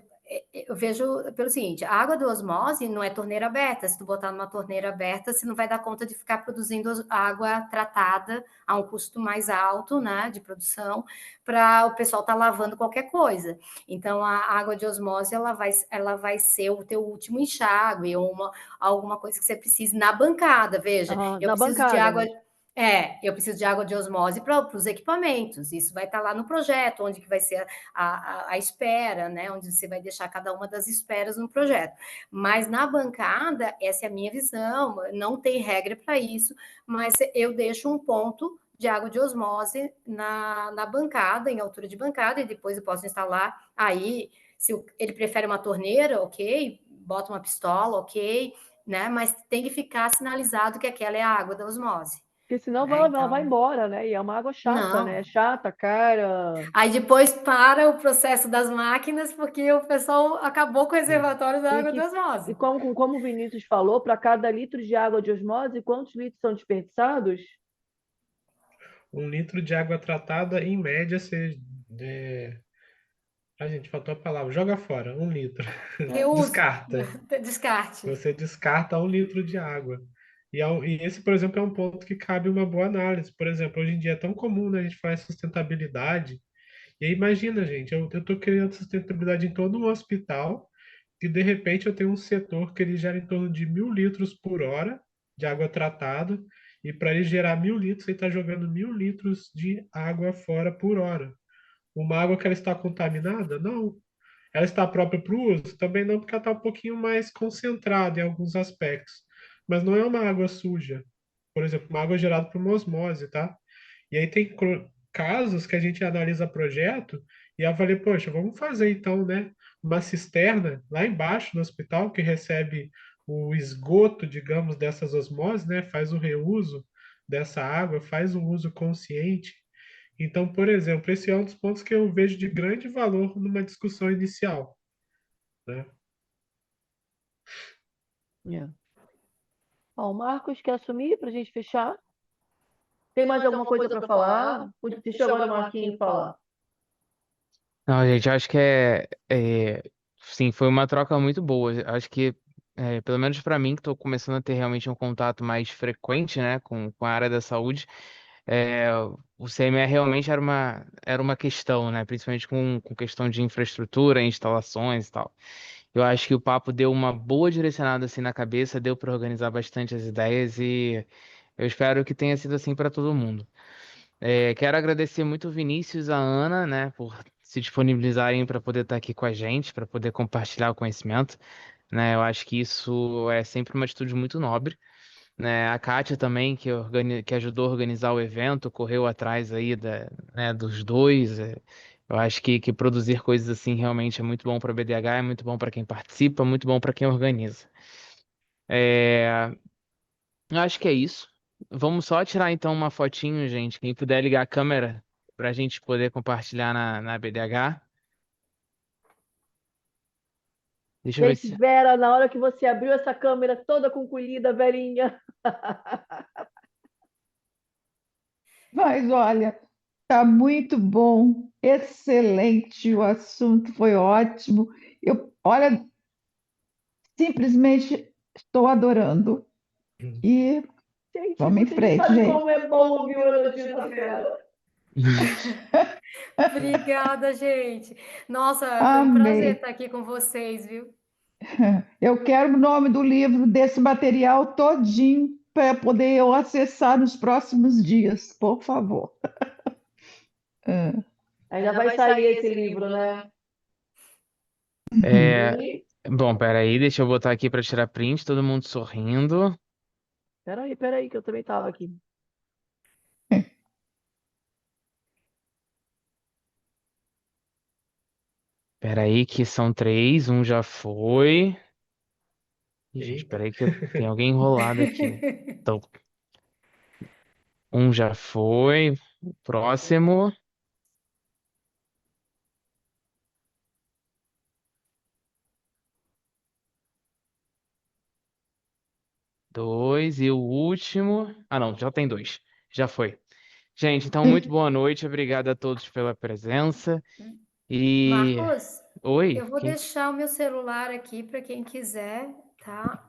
eu vejo pelo seguinte, a água do osmose não é torneira aberta. Se tu botar numa torneira aberta, você não vai dar conta de ficar produzindo água tratada a um custo mais alto, né, de produção, para o pessoal estar lavando qualquer coisa. Então, a água de osmose, ela vai ser o teu último enxágue, ou alguma coisa que você precise na bancada. Veja, eu Na preciso de bancada, água. né? Eu preciso de água de osmose para os equipamentos. Isso vai estar lá no projeto, onde que vai ser a espera, né? Onde você vai deixar cada uma das esperas no projeto. Mas na bancada, essa é a minha visão, não tem regra para isso, mas eu deixo um ponto de água de osmose na bancada, em altura de bancada, e depois eu posso instalar aí, se ele prefere uma torneira, ok, bota uma pistola, ok, né? Mas tem que ficar sinalizado que aquela é a água da osmose, Porque senão né? ela vai Então, embora, né? E é uma água chata, né? não. Chata, cara. Aí depois para o processo das máquinas, porque o pessoal acabou com o reservatório da E, água da que, osmose. como o Vinícius falou, para cada litro de água de osmose, quantos litros são desperdiçados? 1 litro de água tratada, em média, você. A gente faltou a palavra. Joga fora, 1 litro. Reuso, Descarta. descarte. Você descarta 1 litro de água. E esse, por exemplo, é um ponto que cabe uma boa análise. Por exemplo, hoje em dia é tão comum, né, a gente falar em sustentabilidade. E aí, imagina, gente, eu estou criando sustentabilidade em todo um hospital e, de repente, eu tenho um setor que ele gera em torno de 1.000 litros por hora de água tratada. E para ele gerar 1.000 litros, ele está jogando 1.000 litros de água fora por hora. Uma água que ela está contaminada? Não. Ela está própria para o uso? Também não, porque ela está um pouquinho mais concentrada em alguns aspectos. Mas não é uma água suja. Por exemplo, uma água gerada por uma osmose, tá? E aí tem casos que a gente analisa projeto e avalia, poxa, vamos fazer então, né, uma cisterna lá embaixo no hospital que recebe o esgoto, digamos, dessas osmoses, né, faz o reuso dessa água, faz um uso consciente. Então, por exemplo, esse é um dos pontos que eu vejo de grande valor numa discussão inicial, né? É. Ó, o Marcos quer assumir para a gente fechar? Tem mais alguma coisa para falar? Deixa agora o Marquinho falar. Não, gente, acho que sim, foi uma troca muito boa. Acho que, pelo menos para mim, que estou começando a ter realmente um contato mais frequente, né, com a área da saúde, é, o CME realmente era uma questão, né, principalmente com questão de infraestrutura, instalações e tal. Eu acho que o papo deu uma boa direcionada assim na cabeça, deu para organizar bastante as ideias e eu espero que tenha sido assim para todo mundo. Quero agradecer muito o Vinícius e a Ana, né, por se disponibilizarem para poder estar aqui com a gente, para poder compartilhar o conhecimento, né? Eu acho que isso é sempre uma atitude muito nobre, né? A Kátia também, que ajudou a organizar o evento, correu atrás aí né, dos dois. Eu acho que produzir coisas assim realmente é muito bom para o BDH, é muito bom para quem participa, muito bom para quem organiza. É, eu acho que é isso. Vamos só tirar então uma fotinho, gente. Quem puder ligar a câmera para a gente poder compartilhar na BDH. Deixa eu ver Gente, se. Vera, na hora que você abriu essa câmera toda concluída, Verinha. Mas olha, tá muito bom, excelente, o assunto foi ótimo. Olha, simplesmente estou adorando. E Gente, vamos em vocês não frente, sabem gente. como é bom ouvir o elogio da Vera. Obrigada, gente. Nossa, foi um prazer Amei. estar aqui com vocês, viu? Eu quero o nome do livro desse material todinho para poder eu acessar nos próximos dias, por favor. Ainda vai sair esse livro, né? É, E... bom, peraí, deixa eu botar aqui para tirar print, todo mundo sorrindo. Peraí, que eu também tava aqui. Peraí, que são três, um já foi. Ih, gente, Eita. peraí que tem alguém enrolado aqui. Então, um já foi. Próximo. 2 e o último. Ah, não, já tem 2. Já foi. Gente, então muito boa noite. Obrigado a todos pela presença. E. Marcos, Oi, eu vou deixar o meu celular aqui para quem quiser, tá?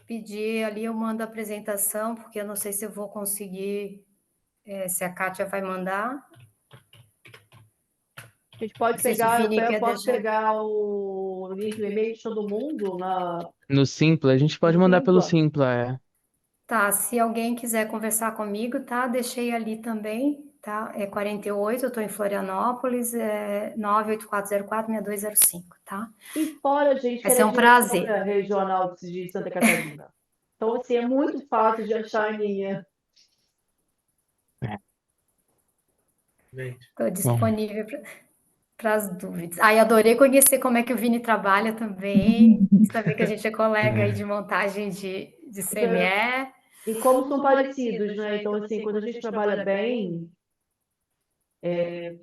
Pedir ali, eu mando a apresentação, porque eu não sei se eu vou conseguir, se a Kátia vai mandar. A gente pode Não sei se o pegar, Vini quer posso deixar. pegar o link do e-mail de todo mundo no Simpla, a gente pode no mandar pelo Simpla? Simpla, é. Tá, se alguém quiser conversar comigo, tá? Deixei ali também, tá? É 48, eu estou em Florianópolis, 98404-6205, tá? E fora, gente, que Vai ela ser é um prazer. diretora regional de Santa Catarina. Então, assim, é muito fácil de achar a minha. Gente, Estou Bom, disponível para as dúvidas. Ai, adorei conhecer como é que o Vini trabalha também, saber que a gente é colega aí é. de montagem de CME. E como são parecidos, né? Então, assim, quando a gente trabalha bem,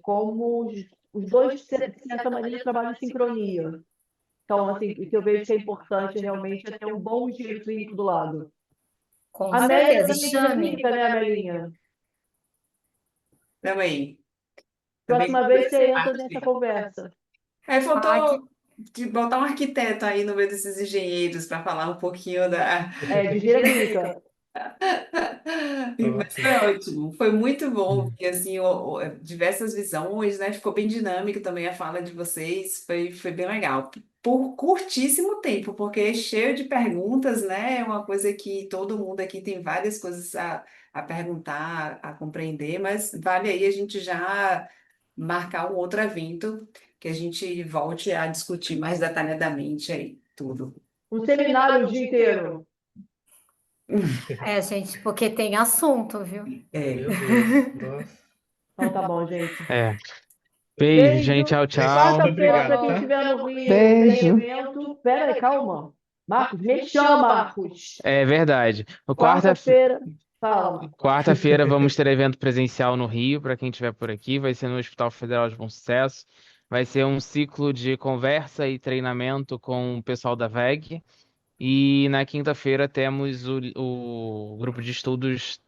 como os dois, de certa maneira, trabalham em sincronia. Então, assim, o que eu vejo que é importante realmente é ter um bom engenheiro clínico do lado. Com A Amélia certeza, também é engenheira chame. clínica, né, Amelinha? Também. Próxima Também vez você entra parte. nessa conversa. Aí Ah, faltou de botar um arquiteto aí no meio desses engenheiros para falar um pouquinho da. De engenharia clínica. Mas foi ótimo, foi muito bom, porque assim, diversas visões, né? Ficou bem dinâmico também a fala de vocês, foi bem legal. Por curtíssimo tempo, porque é cheio de perguntas, né? É uma coisa que todo mundo aqui tem várias coisas a perguntar, a compreender, mas vale aí a gente já marcar um outro evento que a gente volte a discutir mais detalhadamente aí tudo. Um seminário o dia inteiro. gente, porque tem assunto, viu? meu Deus. Nossa. Então tá bom, gente. É. Beijo, gente. Beijo. Tchau, Gente, muito tchau. Quarta-feira, para obrigado, quem tá? estiver no Rio, tem Beijo. evento. Pera aí, calma. Marcos, me chama, Marcos. É verdade. Quarta-feira, fala. Quarta-feira vamos ter evento presencial no Rio, para quem estiver por aqui. Vai ser no Hospital Federal de Bom Sucesso. Vai ser um ciclo de conversa e treinamento com o pessoal da VEG. E na quinta-feira temos o grupo de estudos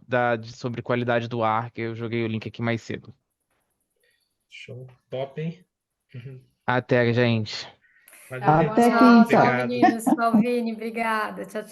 sobre qualidade do ar, que eu joguei o link aqui mais cedo. Show. Top, hein? Até, gente. Valeu, Até gente. Tchau, quinta. tchau, Obrigado. meninos. Tchau, Vini. Obrigada. Tchau, tchau.